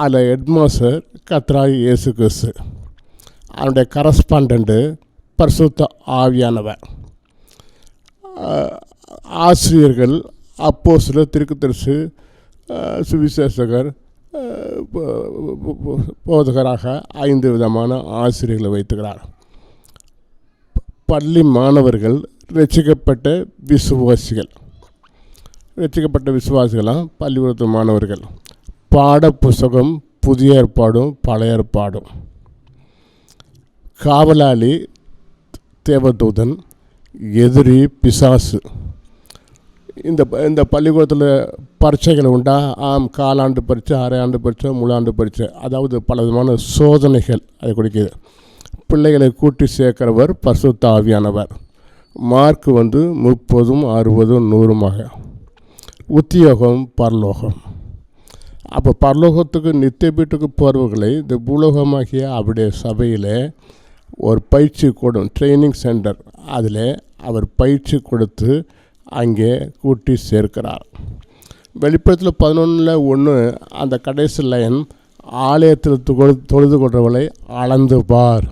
அதில் ஹெட்மாஸ்டர் கர்த்தராகிய இயேசு கிறிஸ்து, அவனுடைய கரஸ்பாண்டண்ட்டு பரிசுத்த ஆவியானவர், ஆசிரியர்கள் அப்போஸ்தலர், தீர்க்கதரிசி, சுவிசேஷகர், போதகராக 5 விதமான ஆசிரியர்களை வைத்துக்கிறார். பள்ளி மாணவர்கள் ரட்சிக்கப்பட்ட விசுவாசிகளாம் பள்ளிக்கூடத்து மாணவர்கள். பாட புஸ்தகம் புதிய ஏற்பாடும் பழைய ஏற்பாடும். காவலாளி தேவதூதன், எதிரி பிசாசு. இந்த பள்ளிக்கூடத்தில் பரீட்சைகள் உண்டா? காலாண்டு பரீட்சை, அரையாண்டு பரீட்சை, முழாண்டு பரீட்சை, அதாவது பல விதமான சோதனைகள் அதை கொடுக்குது. பிள்ளைகளை கூட்டி சேர்க்கிறவர் பரிசுத்த ஆவியானவர். மார்க் 30, 60, 100. உத்தியோகம் பரலோகம். அப்போ பரலோகத்துக்கு நித்திய வீட்டுக்கு போகிறவர்களை இந்த பூலோகமாகிய அவருடைய சபையில் ஒரு பயிற்சி கூடும், ட்ரைனிங் சென்டர், அதில் அவர் பயிற்சி கொடுத்து அங்கே கூட்டி சேர்க்கிறார். வெளிப்படத்தில் 11:1 அந்த கடைசி லைன், ஆலயத்தில் தொழுது கொள்றவளை அளந்து பார்.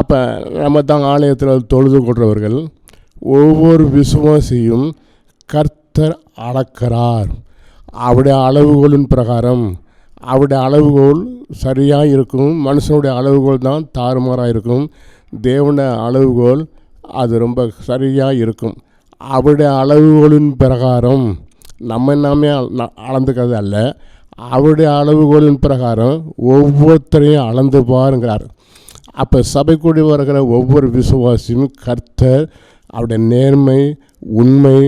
அப்போ நம்ம தான் ஆலயத்தில் தொழுது கொள்றவர்கள். ஒவ்வொரு விசுவாசியும் கர்த்தர் அளக்கிறார். அவருடைய அளவுகோலின் பிரகாரம். அவருடைய அளவுகோல் சரியாக இருக்கும். மனுஷனுடைய அளவுகோல் தான் தாறுமாறாக இருக்கும். தேவனுடைய அளவுகோல் அது ரொம்ப சரியாக இருக்கும். அவருடைய அளவுகோலின் பிரகாரம் நம்ம நாமே அளந்துக்கிறது அல்ல, அவருடைய அளவுகோலின் பிரகாரம் ஒவ்வொருத்தரையும் அளந்து பாருங்கிறார். அப்போ சபை கூடி வருகிற ஒவ்வொரு விசுவாசியும் கர்த்தர் அவருடைய நேர்மை, உண்மை,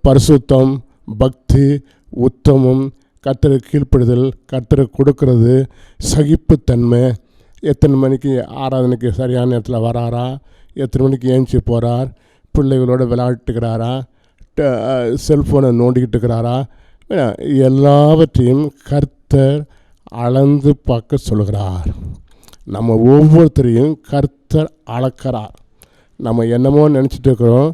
பரிசுத்தம், பக்தி, உத்தமம், கர்த்தருக்கு கீழ்ப்படுதல், கர்த்தருக்கு கொடுக்கறது, சகிப்புத்தன்மை, எத்தனை மணிக்கு ஆராதனைக்கு சரியான நேரத்தில் வராரா, எத்தனை மணிக்கு ஏஞ்சி போகிறார், பிள்ளைகளோட விளையாட்டுக்கிறாரா, செல்ஃபோனை நோண்டிக்கிட்டு இருக்கிறாரா, எல்லாவற்றையும் கர்த்தர் அளந்து பார்க்க சொல்கிறார். நம்ம ஒவ்வொருத்தரையும் கர்த்தர் அளக்கிறார். நம்ம என்னமோ நினச்சிட்டு இருக்கிறோம்.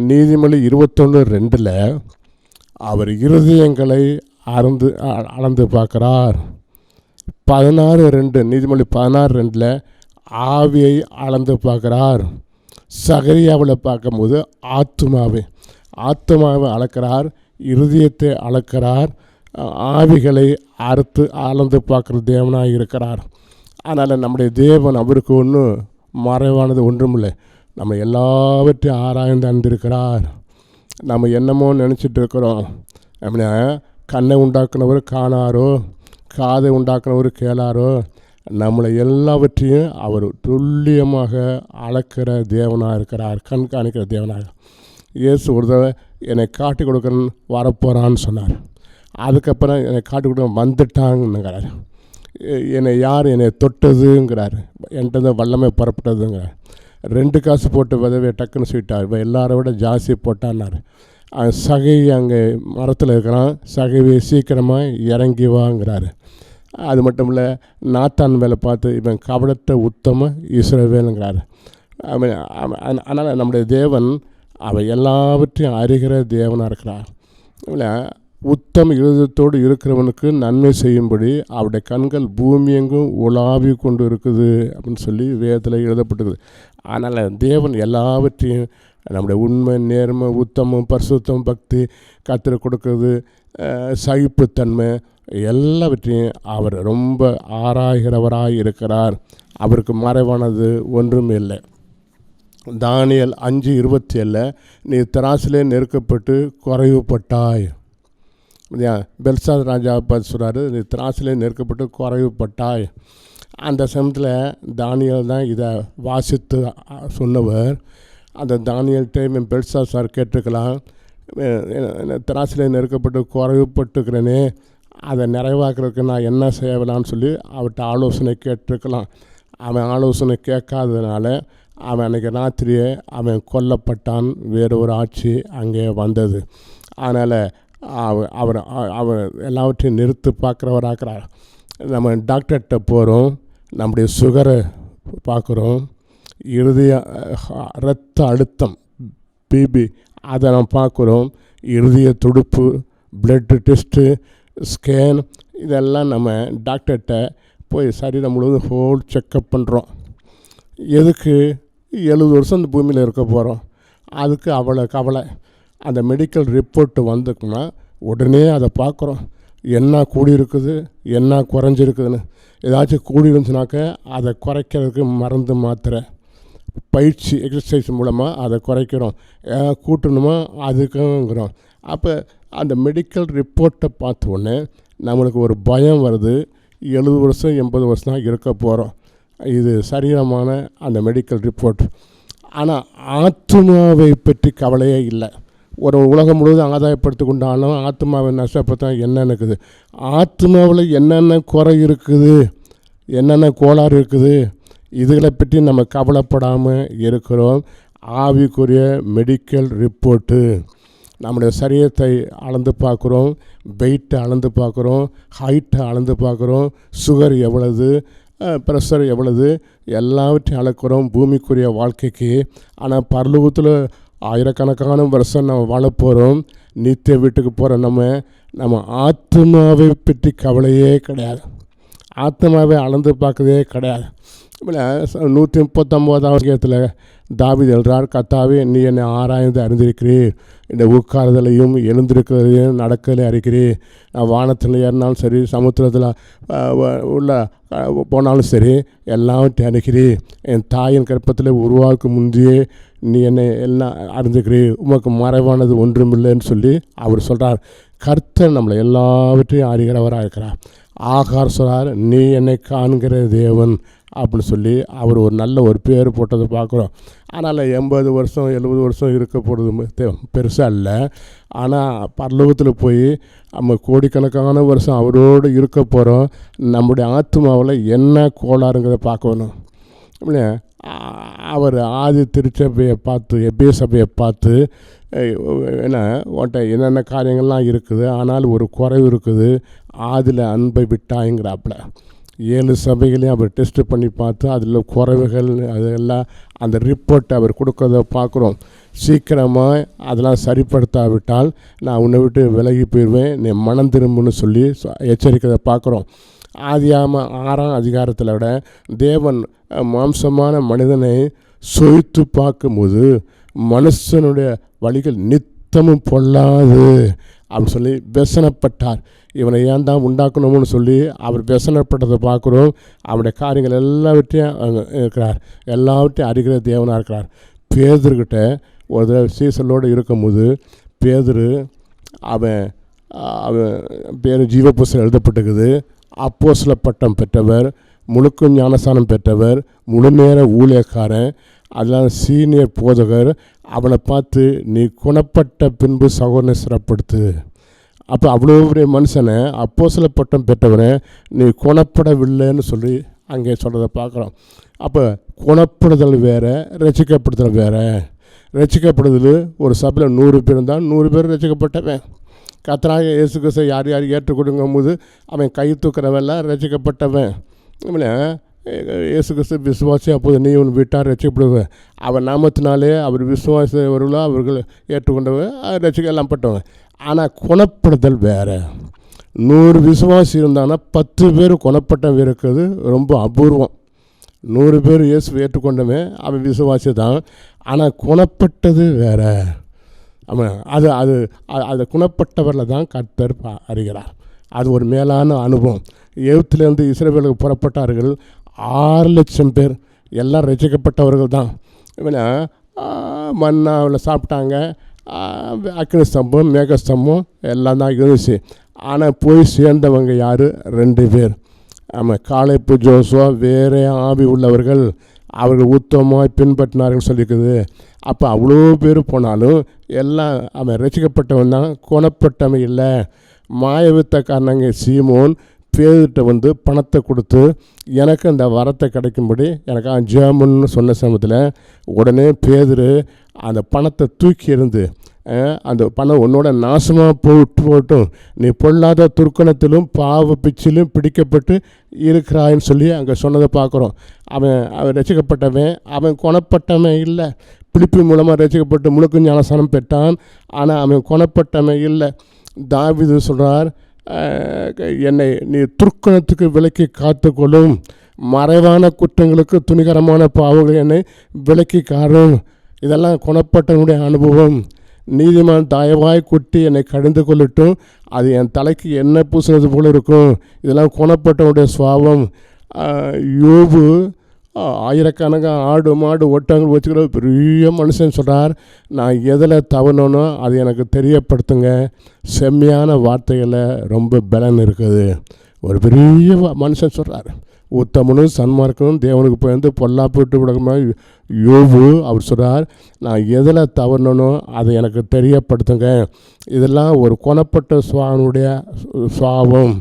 நீதிமொழி 21:2 அவர் இருதயங்களை அளந்து பார்க்கிறார். 16:2 நீதிமொழி 16:2 ஆவியை அளந்து பார்க்கிறார். சகரியாவில் பார்க்கும்போது ஆத்துமாவை அளக்கிறார், இருதயத்தை அளக்கிறார், ஆவிகளை அளந்து பார்க்குற தேவனாக இருக்கிறார். அதனால் நம்முடைய தேவன் அவருக்கு ஒன்றும் மறைவானது ஒன்றுமில்லை. நம்ம எல்லாவற்றையும் ஆராய்ந்து அறிந்திருக்கிறார். நம்ம என்னமோ நினச்சிட்டு இருக்கிறோம். அப்படின்னா கண்ணை உண்டாக்குனவர் காணாரோ, காதை உண்டாக்குனவர் கேளாரோ, நம்மளை எல்லாவற்றையும் அவர் துல்லியமாக அளக்கிற தேவனாக இருக்கிறார், கண்காணிக்கிற தேவனாக. இயேசு ஒரு தடவை என்னை காட்டி கொடுக்குறன்னு வரப்போகிறான்னு சொன்னார். அதுக்கப்புறம் என்னை காட்டி கொடுக்க வந்துட்டாங்கிறார். என்னை தொட்டதுங்கிறார், என்கிட்ட வல்லமை புறப்பட்டதுங்கிறார். 2 காசு போட்டு விதவை டக்குன்னு சொல்லிட்டார், எல்லாரை விட ஜாஸ்தி போட்டான்னார். சகை அங்கே மரத்தில் இருக்கிறான், சகைவை சீக்கிரமாக இறங்கி வாங்கிறாரு. அது மட்டும் இல்லை, நாத்தான் வேலை பார்த்து இவன் கபடத்த உத்தம இஸ்ரவேலுங்கிறார். அதனால் நம்முடைய தேவன் அவை எல்லாவற்றையும் அறிகிற தேவனாக இருக்கிறார். இல்லை, உத்தம இருதயத்தோடு இருக்கிறவனுக்கு நன்மை செய்யும்படி அவருடைய கண்கள் பூமி எங்கும் உலாவி கொண்டு இருக்குது அப்படின்னு சொல்லி வேதத்தில் எழுதப்பட்டிருக்குது. அதனால் தேவன் எல்லாவற்றையும் நம்முடைய உண்மை, நேர்மை, உத்தமம், பரிசுத்தம், பக்தி, கர்த்தர் கொடுக்கறது, சகிப்புத்தன்மை எல்லாவற்றையும் அவர் ரொம்ப ஆராய்கிறவராய் இருக்கிறார். அவருக்கு மறைவானது ஒன்றும் இல்லை. தானியேல் 5:27 நீ தராசிலே நெருக்கப்பட்டு குறைவுபட்டாய். பெல்சாத் ராஜா பார்த்து சொல்கிறாரு, நீ தராசிலே நெருக்கப்பட்டு குறைவுபட்டாய். அந்த சமயத்தில் தானியேல் தான் இதை வாசித்து சொன்னவர். அந்த தானியேல் டைம் பெல்சாத் சார் கேட்டிருக்கலாம், தராசிலே நெருக்கப்பட்டு குறைவுபட்டுக்கிறேனே, அதை நிறைவாக்குறதுக்கு நான் என்ன செய்யலான்னு சொல்லி அவர்கிட்ட ஆலோசனை கேட்டிருக்கலாம். அவன் ஆலோசனை கேட்காததுனால அவன் அன்றைக்கி ராத்திரியே அவன் கொல்லப்பட்டான். வேறு ஒரு ஆட்சி அங்கே வந்தது. அதனால் அவர் அவர் எல்லாவற்றையும் நிறுத்து பார்க்குறவராக்கிறார். நம்ம டாக்டர்கிட்ட போகிறோம், நம்முடைய சுகரை பார்க்குறோம், இரத்த அழுத்தம் பிபி அதை நம்ம பார்க்குறோம், இருதய துடுப்பு, பிளட்டு டெஸ்ட்டு, ஸ்கேன், இதெல்லாம் நம்ம டாக்டர்கிட்ட போய் சரீரம் முழுவதும் ஹோல் செக்கப் பண்ணுறோம். எதுக்கு? 70 வருஷம் இந்த பூமியில் இருக்க போகிறோம். அதுக்கு அவ்வளோ கவலை. அந்த மெடிக்கல் ரிப்போர்ட்டு வந்துக்குன்னா உடனே அதை பார்க்குறோம், என்ன கூடியிருக்குது, என்ன குறைஞ்சிருக்குதுன்னு. ஏதாச்சும் கூடி இருந்துச்சுனாக்க அதை குறைக்கிறதுக்கு மருந்து மாத்திரை, பயிற்சி, எக்ஸசைஸ் மூலமாக அதை குறைக்கிறோம். கூட்டணுமா அதுக்குங்கிறோம். அப்போ அந்த மெடிக்கல் ரிப்போர்ட்டை பார்த்த உடனே நம்மளுக்கு ஒரு பயம் வருது. 70 வருஷம் 80 வருஷம் தான் இருக்க போகிறோம். இது சரீரமான அந்த மெடிக்கல் ரிப்போர்ட். ஆனால் ஆத்மாவை பற்றி கவலையே இல்லை. ஒரு உலகம் முழுவதும் ஆதாயப்படுத்தி கொண்டாலும் ஆத்மாவை நஷ்டப்படுத்தா என்ன இருக்குது, ஆத்மாவில் என்னென்ன குறை இருக்குது, என்னென்ன கோளாறு இருக்குது, இதுகளை பற்றி நம்ம கவலைப்படாமல் இருக்கிறோம். ஆவிக்குரிய மெடிக்கல் ரிப்போர்ட்டு நம்முடைய சரீரத்தை அளந்து பார்க்குறோம், வெயிட்டை அளந்து பார்க்குறோம், ஹைட்டை அளந்து பார்க்குறோம், சுகர் எவ்வளவு, ப்ரெஷர் எவ்வளவு, எல்லாவற்றையும் அளக்கிறோம் பூமிக்குரிய வாழ்க்கைக்கு. ஆனால் பரலோகத்தில் ஆயிரக்கணக்கான வருஷம் நம்ம வாழப்போகிறோம், நித்திய வீட்டுக்கு போகிற நம்ம ஆத்மாவை பற்றி கவலையே கிடையாது, ஆத்மாவை அளந்து பார்க்கவே கிடையாது. 139 தாவீது எழுறார், கர்த்தாவே நீ என்னை ஆராய்ந்து அறிந்திருக்கிறீர், இந்த உட்கார்தலையும் எழுந்திருக்கிறதையும் நடக்கலையும் அறிக்கிறீர். நான் வானத்தில் ஏறினாலும் சரி, சமுத்திரத்தில் உள்ள போனாலும் சரி, எல்லாவற்றையும் அறிக்கிறீர். என் தாயின் கற்பத்தில் உருவாக்கும் முந்தையே நீ என்னை எல்லாம் அறிந்துக்கிறீர், உமக்கு மறைவானது ஒன்றுமில்லைன்னு சொல்லி அவர் சொல்கிறார். கர்த்தர் நம்மளை எல்லாவற்றையும் அறிகிறவராக இருக்கிறார். ஆகார் சொல்கிறார், நீ என்னை காண்கிற தேவன் அப்படின்னு சொல்லி அவர் ஒரு நல்ல ஒரு பேர் போட்டதை பார்க்குறோம். அதனால் 80 வருஷம் 70 வருஷம் இருக்க போகிறது பெருசாக இல்லை. ஆனால் பரலோகத்தில் போய் நம்ம கோடிக்கணக்கான வருஷம் அவரோடு இருக்க போகிறோம். நம்முடைய ஆத்மாவில் என்ன கோளாறுங்கிறத பார்க்கணும். அவர் ஆதி திருச்சபையை பார்த்து, எபே சபையை பார்த்து, ஏன்னா உன்ட்ட என்னென்ன காரியங்கள்லாம் இருக்குது, ஆனால் ஒரு குறைவு இருக்குது, ஆதியில் அன்பை விட்டாய்ங்கிறாப்புல. 7 சபைகளையும் அவர் டெஸ்ட்டு பண்ணி பார்த்து அதில் குறைவுகள் அதெல்லாம் அந்த ரிப்போர்ட்டை அவர் கொடுக்கறத பார்க்குறோம். சீக்கிரமாக அதெல்லாம் சரிப்படுத்தாவிட்டால் நான் உன்னை விட்டு விலகி போயிடுவேன், நீ மனம் திரும்புன்னு சொல்லி எச்சரிக்கிறதை பார்க்குறோம். ஆதியாகமம் 6ஆம் அதிகாரத்தில் விட தேவன் மாம்சமான மனிதனை சொய்த்து பார்க்கும்போது மனுஷனுடைய வழிகள் நித்தமும் பொல்லாது அப்படின்னு சொல்லி व्यसனப்பட்டார். இவனை ஏன் தான் உண்டாக்கணும்னு சொல்லி அவர் व्यसனப்பட்டதை பார்க்குறோம். அவருடைய காரியங்கள் எல்லாவற்றையும் இருக்கிறார், எல்லாவற்றையும் அறிகிற தேவனாக இருக்கிறார். பேதுருக்கிட்ட ஒரு தடவை சீசலோடு இருக்கும்போது பேதுரு அவன் பேர் ஜீவ புஸ்தகம் எழுதப்பட்டிருக்குது. அப்போஸ்தல பட்டம் பெற்றவர், முழுக்க ஞானஸ்தானம் பெற்றவர், முழு நேர ஊழியக்காரன், அதெல்லாம் சீனியர் போதகர். அவனை பார்த்து நீ குணப்பட்ட பின்பு சகோதரனை சிறப்படுத்து. அப்போ அவ்வளோ பெரிய மனுஷனை, அப்போஸ்தல பட்டம் பெற்றவனை நீ குணப்படவில்லைன்னு சொல்லி அங்கே சொல்கிறத பார்க்குறோம். அப்போ குணப்படுதல் வேறு, ரசிக்கப்படுதல் வேறு. ரசிக்கப்படுதல் ஒரு சபையில் 100 பேர் இருந்தால் 100 பேர் ரசிக்கப்பட்டவன். கர்த்தராகிய இயேசு கிறிஸ்துவை யார் யார் ஏற்றுக்கொடுங்கும் போது அவன் கை தூக்கிறவெல்லாம் ரசிக்கப்பட்டவன். இயேசு கிறிஸ்து விசுவாசி, அப்போது நீ உன் வீட்டார் ரசிக்கப்படுவன். அவர் நாமத்தினாலே அவர் விசுவாசவர்களோ அவர்கள் ஏற்றுக்கொண்டவன் ரசிக்கலாம் பட்டவன். ஆனால் குணப்படுதல் வேறு. 100 விசுவாசி இருந்தாங்கன்னா 10 பேர் குணப்பட்டவன் இருக்கிறது ரொம்ப அபூர்வம். 100 பேர் இயேசு ஏற்றுக்கொண்டவன் அவன் விசுவாசி தான், ஆனால் குணப்பட்டது வேறு. அவன் அது அது அது குணப்பட்டவரில் தான் கர்த்தர் அறிகிறார். அது ஒரு மேலான அனுபவம். எகிப்திலேருந்து இஸ்ரவேலுக்கு புறப்பட்டார்கள் 6 லட்சம் பேர், எல்லாம் ரசிக்கப்பட்டவர்கள் தான். இவனை மன்னாவில் சாப்பிட்டாங்க, அக்னி ஸ்தம்பம் மேக ஸ்தம்பம் எல்லாம் தான் இருந்துச்சு. ஆனால் போய் சேர்ந்தவங்க யார்? 2 பேர். ஆமாம், காலேப்பு ஜோசுவா வேறே ஆவி உள்ளவர்கள், அவர்கள் உத்தமமாக பின்பற்றினார்கள் சொல்லியிருக்குது. அப்போ அவ்வளோ பேர் போனாலும் எல்லாம் அவன் ரசிக்கப்பட்டவன் தான், குணப்பட்டவன் இல்லை. மாயவித்தக்காரனங்க சீமோன் பேதுகிட்ட பணத்தை கொடுத்து எனக்கு அந்த வரத்தை கிடைக்கும்படி எனக்கு ஜெபம்னு சொன்ன சமயத்தில் உடனே பேதுரு அந்த பணத்தை தூக்கி எறிந்து, அந்த பணம் உன்னோட நாசமாக போட்டும், நீ பொல்லாத துர்க்கணத்திலும் பாவ பிச்சிலும் பிடிக்கப்பட்டு இருக்கிறாயின்னு சொல்லி அங்கே சொன்னதை பார்க்குறோம். அவன் ரசிக்கப்பட்டவன், அவன் குணப்பட்டவன் இல்லை. பிலிப்பி மூலமாக ரசிக்கப்பட்டு முழுக்க ஞானஸ்நானம் பெற்றான், ஆனால் அவன் குணப்பட்டவன் இல்லை. தாவீது சொல்கிறார், என்னை நீ துர்க்கணத்துக்கு விலக்கி காத்துக்கொள்ளும், மறைவான குற்றங்களுக்கு துணிகரமான பாவங்கள் என்னை விலக்கி காரும். இதெல்லாம் குணப்பட்டவனுடைய அனுபவம். நீதிமான் தயவாய் குட்டி என்னை கடிந்து கொள்ளட்டும், அது என் தலைக்கு எண்ணெய் பூசுறது போல் இருக்கும். இதெல்லாம் குணப்பட்டவனுடைய சுவாபம். யோபு ஆயிரக்கணக்கான ஆடு மாடு ஒட்டங்கள் வச்சுக்கிற பெரிய மனுஷன் சொல்கிறார், நான் எதில் தவறனோ அது எனக்கு தெரியப்படுத்துங்க. செம்மையான வார்த்தைகளில் ரொம்ப பலன் இருக்குது. ஒரு பெரிய மனுஷன் சொல்கிறார், உத்தமனும் சன்மார்க்கனும் தேவனுக்கு போயிருந்து பொல்லாப்பு விட்டு விடமாக யோபு அவர் சொல்கிறார், நான் எதில் தவறனோ அதை எனக்கு தெரியப்படுத்துங்க. இதெல்லாம் ஒரு குணப்பட்ட சுவானுடைய சுவாபம்.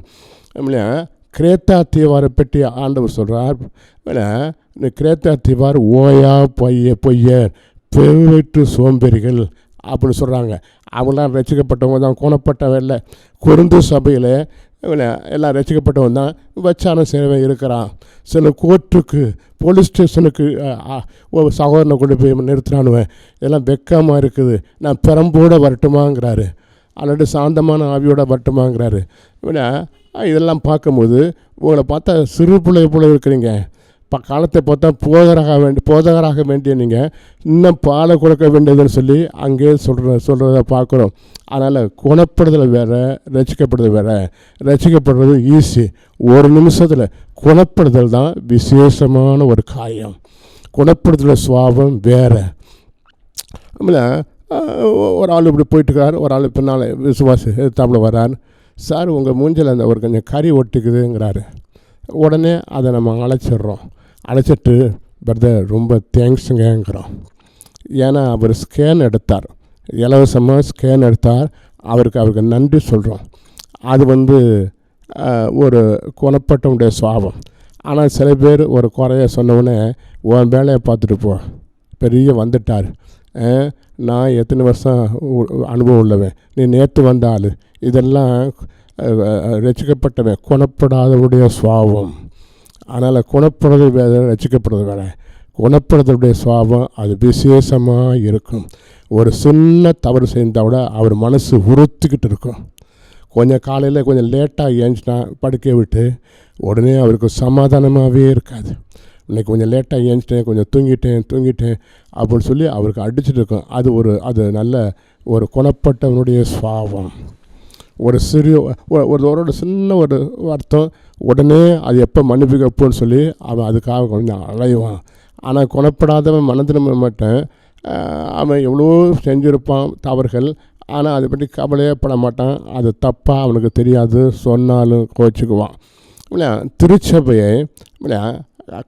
இல்லையா? கிரேத்தா தீவாரை பற்றி ஆண்டவர் சொல்கிறார், இந்த கிரேத்தா தீவார் ஓயா பொய்யர் பெருவெற்று சோம்பேறிகள் அப்படின்னு சொல்கிறாங்க. அவங்களாம் ரசிக்கப்பட்டவங்க தான், குணப்பட்டவன் இல்லை. கொரிந்து சபையில் எல்லாம் ரசிக்கப்பட்டவன் தான், வச்சாரம் சேவை இருக்கிறான். சில கோர்ட்டுக்கு போலீஸ் ஸ்டேஷனுக்கு ஒரு சகோதரனை கொண்டு போய் நிறுத்தினானுவேன். இதெல்லாம் வெக்கமாக இருக்குது, நான் பெரம்போடு வரட்டுமாங்கிறாரு, அல்லது சாந்தமான ஆவியோட வரட்டுமாங்கிறாரு. இதெல்லாம் பார்க்கும்போது உங்களை பார்த்தா சிறு பிள்ளை போல இருக்கிறீங்க. காலத்தை பார்த்தா போதகராக வேண்டிய நீங்கள் இன்னும் பாலை கொடுக்க வேண்டியதுன்னு சொல்லி அங்கே சொல்கிறத பார்க்குறோம். அதனால் குணப்படுதல் வேறு, ரசிக்கப்படுதல் வேறு. ரசிக்கப்படுறது ஈஸி, ஒரு நிமிஷத்தில். குணப்படுதல் தான் விசேஷமான ஒரு காரியம். குணப்படுதல் சுவாபம் வேறு. ஒரு ஆள் இப்படி போயிட்டுருக்கார், ஒரு ஆள் பின்னால் விசுவாசி எதிர்த்தாப்புல வர்றார். சார் உங்கள் மூஞ்சில் அந்த ஒரு கொஞ்சம் கறி ஒட்டிக்குதுங்கிறாரு. உடனே அதை நம்ம அழைச்சிட்டு பிரதர் ரொம்ப தேங்க்ஸுங்கிறோம். ஏன்னா அவர் ஸ்கேன் எடுத்தார், இலவசமாக ஸ்கேன் எடுத்தார், அவருக்கு நன்றி சொல்கிறோம். அது ஒரு குணப்பட்டவனுடைய சுவாபம். ஆனால் சில பேர் ஒரு குறைய சொன்னவுடனே உன் வேலையை பார்த்துட்டு போ, பெரிய வந்துட்டார், நான் எத்தனை வருஷம் அனுபவம் உள்ளவன், நீ நேற்று வந்த ஆள். இதெல்லாம் ரசிக்கப்பட்டவன், குணப்படாதவனுடைய சுவாபம். அதனால் குணப்படுறது வேறு, ரசிக்கப்படுறது வேறு. குணப்படுறதுடைய சுவாபம் அது விசேஷமாக இருக்கும். ஒரு சின்ன தவறு செய்தால் கூட அவர் மனசு உறுத்திக்கிட்டு இருக்கும். கொஞ்சம் காலையில் கொஞ்சம் லேட்டாக ஏஞ்சினா படுக்கையை விட்டு உடனே அவருக்கு சமாதானமாகவே இருக்காது. இன்றைக்கி கொஞ்சம் லேட்டாக ஏஞ்சிட்டேன், கொஞ்சம் தூங்கிட்டேன் அப்படின்னு சொல்லி அவருக்கு அடிச்சுட்டு இருக்கும். அது நல்ல ஒரு குணப்பட்டவனுடைய சுவாபம். ஒரு ஒரு சின்ன ஒரு அர்த்தம் உடனே அது எப்போ மன்னிப்பு கேட்போன்னு சொல்லி அவன் அதுக்காக கொஞ்சம் அலைவான். ஆனால் குணப்படாதவன் மனதில் மட்டும் அவன் எவ்வளோ செஞ்சுருப்பான் தவறுகள், ஆனால் அதை பற்றி கவலையே பட மாட்டான். அது தப்பாக அவனுக்கு தெரியாது, சொன்னாலும் கோச்சிக்குவான். திருச்சபையை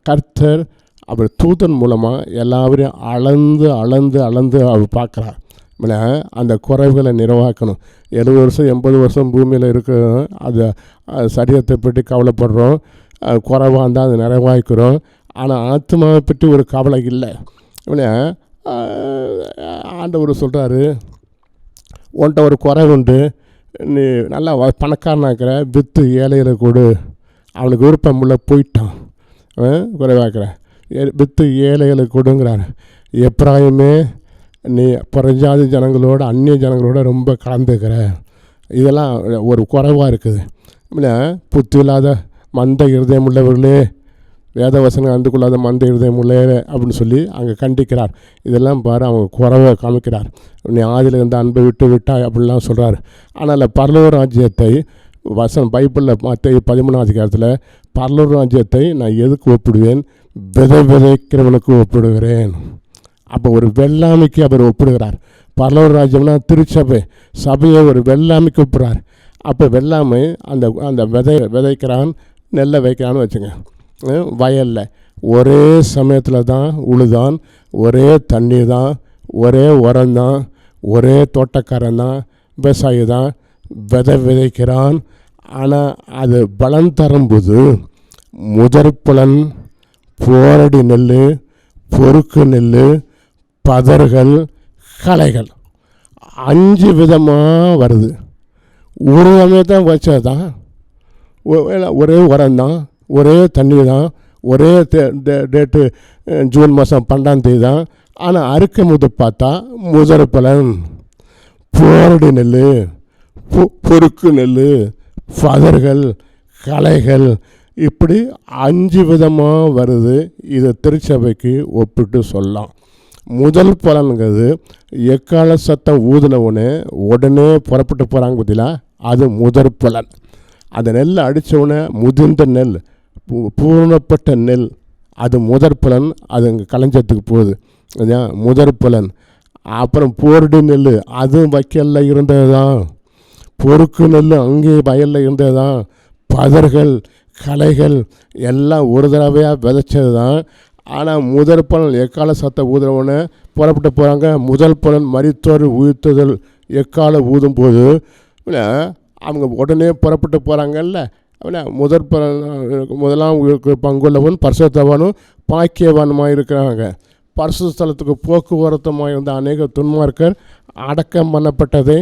கர்த்தர் அவர் தூதன் மூலமாக எல்லாரையும் அளந்து அவர் பார்க்குறார். அந்த குறைவுகளை நிறைவாக்கணும். 70 வருஷம் 80 வருஷம் பூமியில் இருக்க அது சரீரத்தை பற்றி கவலைப்படுறோம், குறைவாக இருந்தால் அதை நிறைவாக்கிறோம். ஆனால் ஆத்மாவை பற்றி ஒரு கவலை இல்லை. ஆண்டவர் சொல்கிறாரு, உன்கிட்ட ஒரு குறை உண்டு, நீ நல்லா பணக்காரனாக்கிற, விற்று ஏழைகளை கொடு. அவனுக்கு விருப்பம் உள்ள போயிட்டான், குறைவாக்கிற, விற்று ஏழைகளை கொடுங்கிறார். எப்ராயிமே நீ புறஜாதி ஜனங்களோட அந்நிய ஜனங்களோட ரொம்ப கலந்துக்கிற, இதெல்லாம் ஒரு குறைவாக இருக்குது. புத்தி இல்லாத மந்த இருதயம் உள்ளவர்களே, வேதவசனம் அந்துக்குள்ளாத மந்த இருதயம் உள்ளே அப்படின்னு சொல்லி அங்கே கண்டிக்கிறார். இதெல்லாம் பாரு அவங்க குறைவை காமிக்கிறார். நீ ஆதியில் இருந்த அன்பை விட்டு விட்டாய் அப்படின்லாம் சொல்கிறார். ஆனால் பரலோக ராஜ்யத்தை பைபிளில் மத்தேயு 13ஆம் அதிகாரத்தில் பரலோக ராஜ்யத்தை நான் எதுக்கு ஒப்பிடுவேன்? விதைக்கிறவனுக்கு ஒப்பிடுகிறேன். அப்போ ஒரு வெள்ளாமைக்கு அவர் ஒப்பிடுகிறார். பரலோக ராஜ்யம்னா திருச்சபை, சபையை ஒரு வெள்ளாமைக்கு ஒப்பிடுறார். அப்போ வெள்ளாமை அந்த விதைக்கிறான், நெல்லை வைக்கிறான்னு வச்சுங்க. வயலில் ஒரே சமயத்தில் தான் உழுதான், ஒரே தண்ணி தான், ஒரே உரம் தான், ஒரே தோட்டக்காரன் தான், விவசாயி தான் விதைக்கிறான். ஆனால் அது பலன் தரும்போது முதற்பலன் போரடி நெல், பொறுக்கு நெல், பதர்கள், களைகள் 5 விதமாக வருது. ஒரு சமயத்தான் வச்சது தான், ஒரே உரம் தான், ஒரே தண்ணி தான், ஒரே டேட்டு ஜூன் மாதம் 12ஆம் தேதி தான். ஆனால் அறுக்கும் போது பார்த்தா முதற்பலன் போரடி நெல், பொறுக்கு நெல், பதர்கள், களைகள், இப்படி 5 விதமாக வருது. இதை திருச்சபைக்கு ஒப்பிட்டு சொல்லலாம். முதல் பலன்கிறது எக்கால சத்தம் ஊதினவுடனே உடனே புறப்பட்டு போகிறாங்க பார்த்தீங்களா, அது முதற் பலன். அந்த நெல்லை அடித்தவுடனே முதிர்ந்த நெல், பூர்ணப்பட்ட நெல், அது முதற் பலன். அது அங்கே களஞ்சத்துக்கு போகுது, அதுதான் முதற் பலன். அப்புறம் போரடி நெல், அது வைக்கலில் இருந்தது தான். பொறுக்கு நெல் அங்கேயே வயலில் இருந்தது தான். பதர்கள், களைகள் எல்லாம் ஒரு தடவையாக விதைச்சது தான். ஆனால் முதற் பலன் எக்கால சத்த ஊதுறவொன்னே புறப்பட்டு போகிறாங்க. முதல் பலன் மரித்தோர் உயிர்த்துதல் எக்கால ஊதும் போது அவங்க உடனே புறப்பட்டு போகிறாங்கல்ல. முதற் பலன் முதலாம் பங்குள்ளவன் பரிசுத்தவானும் பாக்கியவானுமாக இருக்கிறாங்க. பரிசுத்த ஸ்தலத்துக்கு போக்குவரத்துமாக இருந்த அநேக துன்மார்க்கர் அடக்கம் பண்ணப்பட்டதை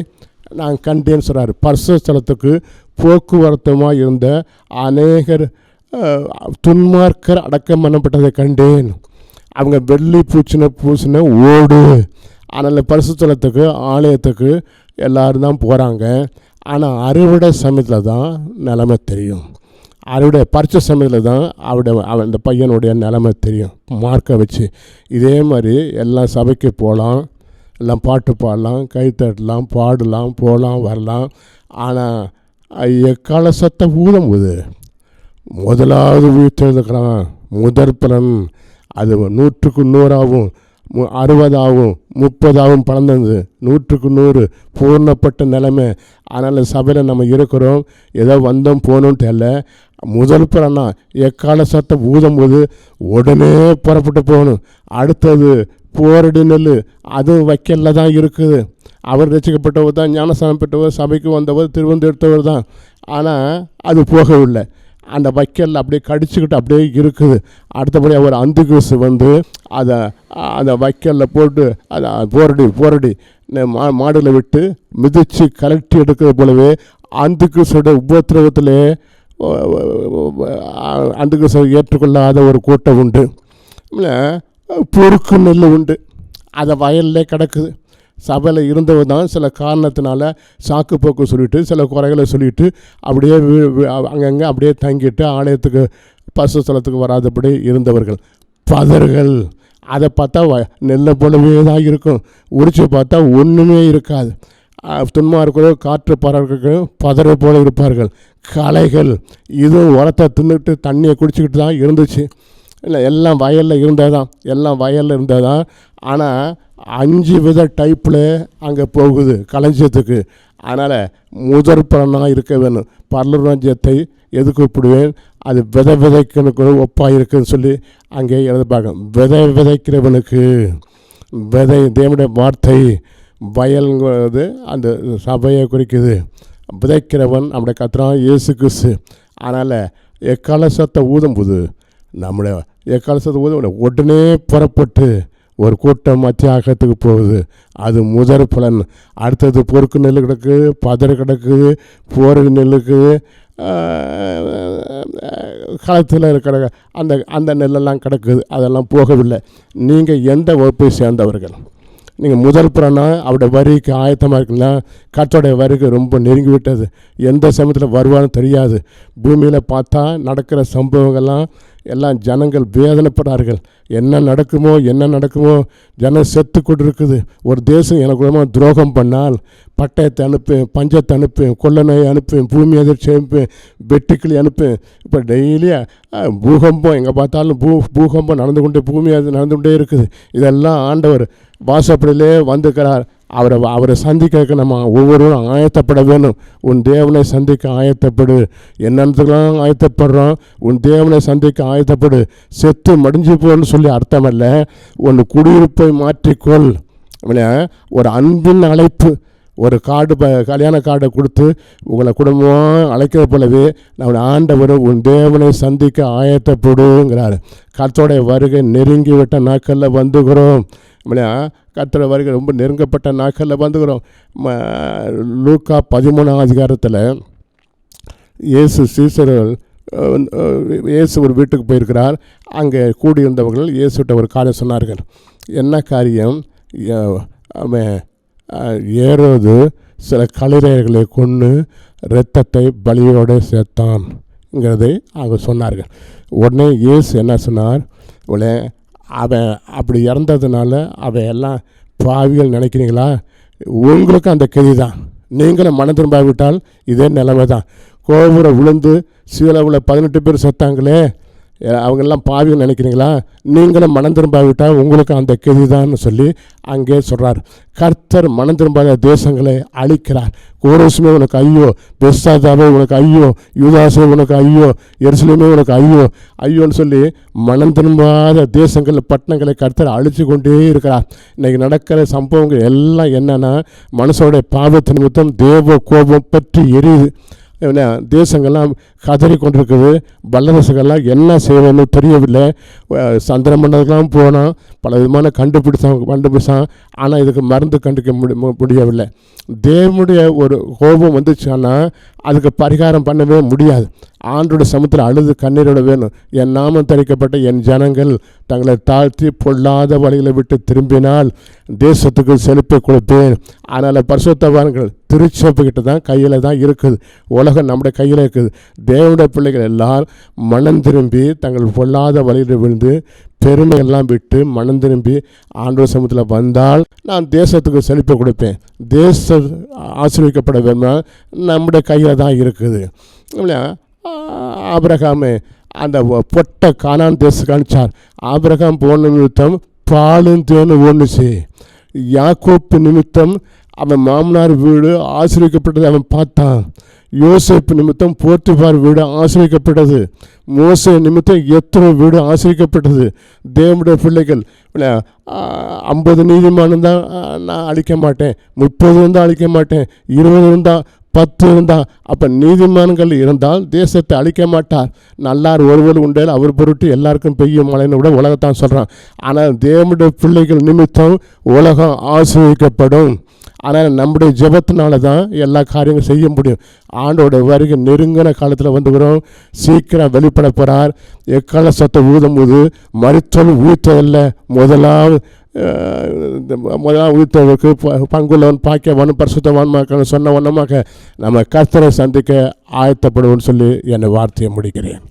நான் கண்டேன்னு சொல்கிறார். பரிசுத்த ஸ்தலத்துக்கு போக்குவரத்துமாக இருந்த அநேகர் துன்மார்க்கர் அடக்கம் பண்ணப்பட்டதை கண்டேன். அவங்க வெள்ளி பூசின ஓடு. அதனால் பரிசுத்த ஸ்தலத்துக்கு ஆலயத்துக்கு எல்லோரும் தான் போகிறாங்க. ஆனால் அறுவடை சமயத்தில் தான் நிலைமை தெரியும். அறுவடை பறிச்ச சமயத்தில் தான் அந்த பையனுடைய நிலைமை தெரியும் மார்க்கை வச்சு. இதே மாதிரி எல்லாம் சபைக்கு போகலாம், எல்லாம் பாட்டு பாடலாம், கைத்தட்டலாம், பாடலாம், போகலாம், வரலாம். ஆனால் எக்கால சத்தம் ஊதும் போது முதலாவது உயிர்த்தெழுதுக்கிறான் முதற் பலன். அது 100க்கு 100ஆகவும் 60ஆகவும் 30ஆகவும் பலந்தது, 100க்கு 100 பூர்ணப்பட்ட நிலைமை. அதனால் சபையில் நம்ம இருக்கிறோம், ஏதோ வந்தோம் போகணும்னு தெரியல. முதல் பலனா எக்கால சத்தம் ஊதும் போது உடனே புறப்பட்டு போகணும். அடுத்தது போரடி நெல், அதுவும் வைக்கல்ல தான் இருக்குது. அவர் ரசிக்கப்பட்டவர் தான், ஞானஸ்தானம் பெற்றவர், சபைக்கு வந்தவர், திருவந்து எடுத்தவர் தான். ஆனால் அது போகவில்லை. அந்த வைக்கல் அப்படியே கடிச்சுக்கிட்டு அப்படியே இருக்குது. அடுத்தபடி அவர் அந்துகிறிஸ்து வந்து அதை அந்த வைக்கலில் போட்டு அதை போரடி மாடுகளை விட்டு மிதித்து கலட்டி எடுக்கிறது போலவே அந்துகிறிஸ்துவோட உபத்திரவத்திலே அந்துகிறிஸ்துவை ஏற்றுக்கொள்ளாத ஒரு கூட்டம் உண்டு. பொறுக்கு நெல் உண்டு, அதை வயல்லே கிடக்குது. சபையில் இருந்தவர் தான் சில காரணத்தினால சாக்கு போக்கு சொல்லிவிட்டு சில குறைகளை சொல்லிவிட்டு அப்படியே அங்கங்கே அப்படியே தங்கிட்டு ஆலயத்துக்கு பசு ஸ்தலத்துக்கு வராதபடி இருந்தவர்கள். பதர்கள், அதை பார்த்தா நெல்லை போலவே தான் இருக்கும், உரிச்சு பார்த்தா ஒன்றுமே இருக்காது. துன்மார்க்கோ காற்று பறவைகள் பதரை போல இருப்பார்கள். களைகள், இதுவும் உரத்தை தின்னுட்டு தண்ணியை குடிச்சிக்கிட்டு தான் இருந்துச்சு. இல்லை, எல்லாம் வயலில் இருந்ததான். ஆனால் 5 வித டைப்பில் அங்கே போகுது களஞ்சியத்துக்கு. அதனால் முதற் பலனாக இருக்க வேணும். பரலோக ராஜ்யத்தை எதுக்கு ஒப்பிடுவேன்? அது விதைக்கிறனுக்கு ஒப்பாக இருக்குதுன்னு சொல்லி அங்கே எழுதிப்பாங்க. விதைக்கிறவனுக்கு தேவனுடைய வார்த்தை வயல்ங்கிறது அந்த சபையை குறிக்குது. விதைக்கிறவன் நம்முடைய கர்த்தராகிய இயேசு கிறிஸ்து. அதனால் எக்கால சத்தம் ஊதும்போது நம்முடைய எக்கால சத்தம் ஊதும் உடனே புறப்பட்டு ஒரு கூட்டம் மத்தியாகத்துக்கு போகுது. அது முதற் பலன். அடுத்தது பொறுக்கு நெல் கிடக்குது, பதறு கிடக்குது, போரடி நெல்லுக்கு களத்தில் இருக்கிற அந்த நெல்லெல்லாம் கிடக்குது. அதெல்லாம் போகவில்லை. நீங்கள் எந்த வகுப்பை சேர்ந்தவர்கள்? நீங்கள் முதல் புறம்னா அவருடைய வரிக்கு ஆயத்தமாக இருக்குன்னா கர்த்தருடைய வரிக்கு ரொம்ப நெருங்கி விட்டது. எந்த சமயத்தில் வருவான்னு தெரியாது. பூமியில் பார்த்தா நடக்கிற சம்பவங்கள்லாம் எல்லாம் ஜனங்கள் வேதனைப்படுறார்கள். என்ன நடக்குமோ ஜனம் செத்து கொண்டு இருக்குது. ஒரு தேசம் எனக்கு துரோகம் பண்ணால் பட்டயத்தை அனுப்பேன், பஞ்சத்தை அனுப்பேன், கொள்ள நோயை அனுப்பேன், பூமி அதிர்ச்சி அனுப்பேன், வெட்டுக்கிளி அனுப்பேன். இப்போ டெய்லியாக பூகம்பம் எங்கே பார்த்தாலும் பூகம்பம் பூமி அது நடந்து கொண்டே இருக்குது. இதெல்லாம் ஆண்டவர் வாசப்படியிலே வந்துக்கிறார். அவரை சந்திக்க நம்ம ஒவ்வொருவரும் ஆயத்தப்பட வேணும். உன் தேவனை சந்திக்க ஆயத்தப்படு. என்னென்னதுக்கெல்லாம் ஆயத்தப்படுறோம், உன் தேவனை சந்திக்க ஆயத்தப்படு. செத்து மடிஞ்சு போன்னு சொல்லி அர்த்தம் அல்ல. உன் குடியிருப்பை மாற்றிக்கொள். ஒரு அன்பின் அழைப்பு. ஒரு கல்யாண கார்டை கொடுத்து உங்களை குடும்பமாக அழைக்கிறது போலவே நம்ம ஆண்டவர் உன் தேவனை சந்திக்க ஆயத்தப்படுங்கிறார். கர்த்தருடைய வருகை நெருங்கி விட்ட நாட்களில் வந்துகிறோம். கர்த்தருடைய வருகை ரொம்ப நெருங்கப்பட்ட நாட்களில் வந்துக்கிறோம். லூக்கா 13ஆம் அதிகாரத்தில் இயேசு ஒரு வீட்டுக்கு போயிருக்கிறார். அங்கே கூடியிருந்தவர்கள் இயேசுகிட்ட ஒரு காரியம் சொன்னார்கள். என்ன காரியம்? ஏரோது சில கல்லறைகளை கொண்டு இரத்தத்தை பலியோடு சேர்த்தான்ங்கிறதை அவங்க சொன்னார்கள். உடனே இயேசு என்ன சொன்னார்? அவன் அப்படி இறந்ததுனால அவன் எல்லாம் பாவிகள் நினைக்கிறீங்களா? உங்களுக்கு அந்த கெதி தான். நீங்களும் மனம் திரும்பாவிட்டால் இதே நிலைமை தான். கோபுரம் விழுந்து சீலவில் 18 பேர் செத்தாங்களே, அவங்கெல்லாம் பாவிகள் நினைக்கிறீங்களா? நீங்களும் மனம் திரும்பாவிட்டால் உங்களுக்கு அந்த கெதிதான்னு சொல்லி அங்கே சொல்கிறார். கர்த்தர் மனம் திரும்பாத தேசங்களை அழிக்கிறார். கோரசுமே உனக்கு ஐயோ, பெஸ்தாதாவே உனக்கு ஐயோ, யூதாசே உனக்கு ஐயோ, எருசலேமே உனக்கு ஐயோன்னு சொல்லி மனம் திரும்பாத தேசங்கள் பட்டணங்களை கர்த்தர் அழித்து கொண்டே இருக்கிறார். இன்றைக்கி நடக்கிற சம்பவங்கள் எல்லாம் என்னென்னா, மனுஷனுடைய பாவத்தின் நிமித்தம் தேவ கோபம் பற்றி எரியுது. தேசங்கள்லாம் கதறி கொண்டிருக்குது. வல்லரசுகள்லாம் என்ன செய்யணும்னு தெரியவில்லை. சந்திர மண்டலத்துலாம் போனால் பல விதமான கண்டுபிடிச்சான். ஆனால் இதுக்கு மருந்து கண்டுக்க முடியவில்லை. தேவனுடைய ஒரு கோபம் வந்துச்சுன்னா அதுக்கு பரிகாரம் பண்ணவே முடியாது. ஆண்டோட சமுத்திரம் அழுது கண்ணீரோட வேணும். என் நாமம் தரிக்கப்பட்ட என் ஜனங்கள் தங்களை தாழ்த்தி பொல்லாத வழிகளை விட்டு திரும்பினால் தேசத்துக்கு செழிப்பை கொடுப்பேன். அதனால் பரிசுத்தவான்கள் திருச்சபைக்கிட்ட தான் கையில் தான் இருக்குது. உலகம் நம்முடைய கையில் இருக்குது. தேவனுடைய பிள்ளைகள் எல்லாம் மனம் திரும்பி தங்கள் பொல்லாத வழியில் விழுந்து பெருமையெல்லாம் விட்டு மனம் திரும்பி ஆண்டவர் சமூகத்தில் வந்தால் நான் தேசத்துக்கு செழிப்பை கொடுப்பேன். தேசம் ஆசீர்வதிக்கப்பட வேணும்னா நம்முடைய கையில் தான் இருக்குது. ஆபிரகாமே அந்த பொட்ட கானான் தேசத்துக்கு அனுப்பிச்சார். ஆபிரகாம் போன நிமித்தம் பாலும் தேனும் ஒன்றுச்சு. யாக்கோப்பு நிமித்தம் அவன் மாமனார் வீடு ஆசீர்வதிக்கப்பட்டது அவன் பார்த்தான். யோசேப்பு நிமித்தம் போர்த்திபார் வீடு ஆசீர்வதிக்கப்பட்டது. மோசே நிமித்தம் எத்தனை வீடு ஆசீர்வதிக்கப்பட்டது. தேவனுடைய பிள்ளைகள் 50 நீதிமானம் தான் நான் அழிக்க மாட்டேன், 30 இருந்தால் அழிக்க மாட்டேன், 20 இருந்தால் 10 இருந்தால். அப்போ நீதிமான்கள் இருந்தால் தேசத்தை அழிக்க மாட்டார். நல்லார் ஒருவர் உண்டே அவர் பொருட்டு எல்லாருக்கும் பெய்யும் மழைன்னு கூட உலகத்தான் சொல்கிறான். ஆனால் தேவனுடைய பிள்ளைகள் நிமித்தம் உலகம் ஆசீர்வதிக்கப்படும். ஆனால் நம்முடைய ஜெபத்தினால தான் எல்லா காரியங்களும் செய்ய முடியும். ஆண்டோட வருகை நெருங்கின காலத்தில் வந்துக்கிறோம். சீக்கிரம் வெளிப்பட போகிறார். எக்கால சத்த ஊதும் போது மருத்துவம் ஊற்றதில்ல. முதலாவது ஊற்றவருக்கு பங்குள்ளவன் பாக்கியவான் பரிசுத்தவான் சொன்ன வண்ணமாக நம்ம கர்த்தரை சந்திக்க ஆயத்தப்படுவோம்னு சொல்லி என்னை வார்த்தையை முடிக்கிறேன்.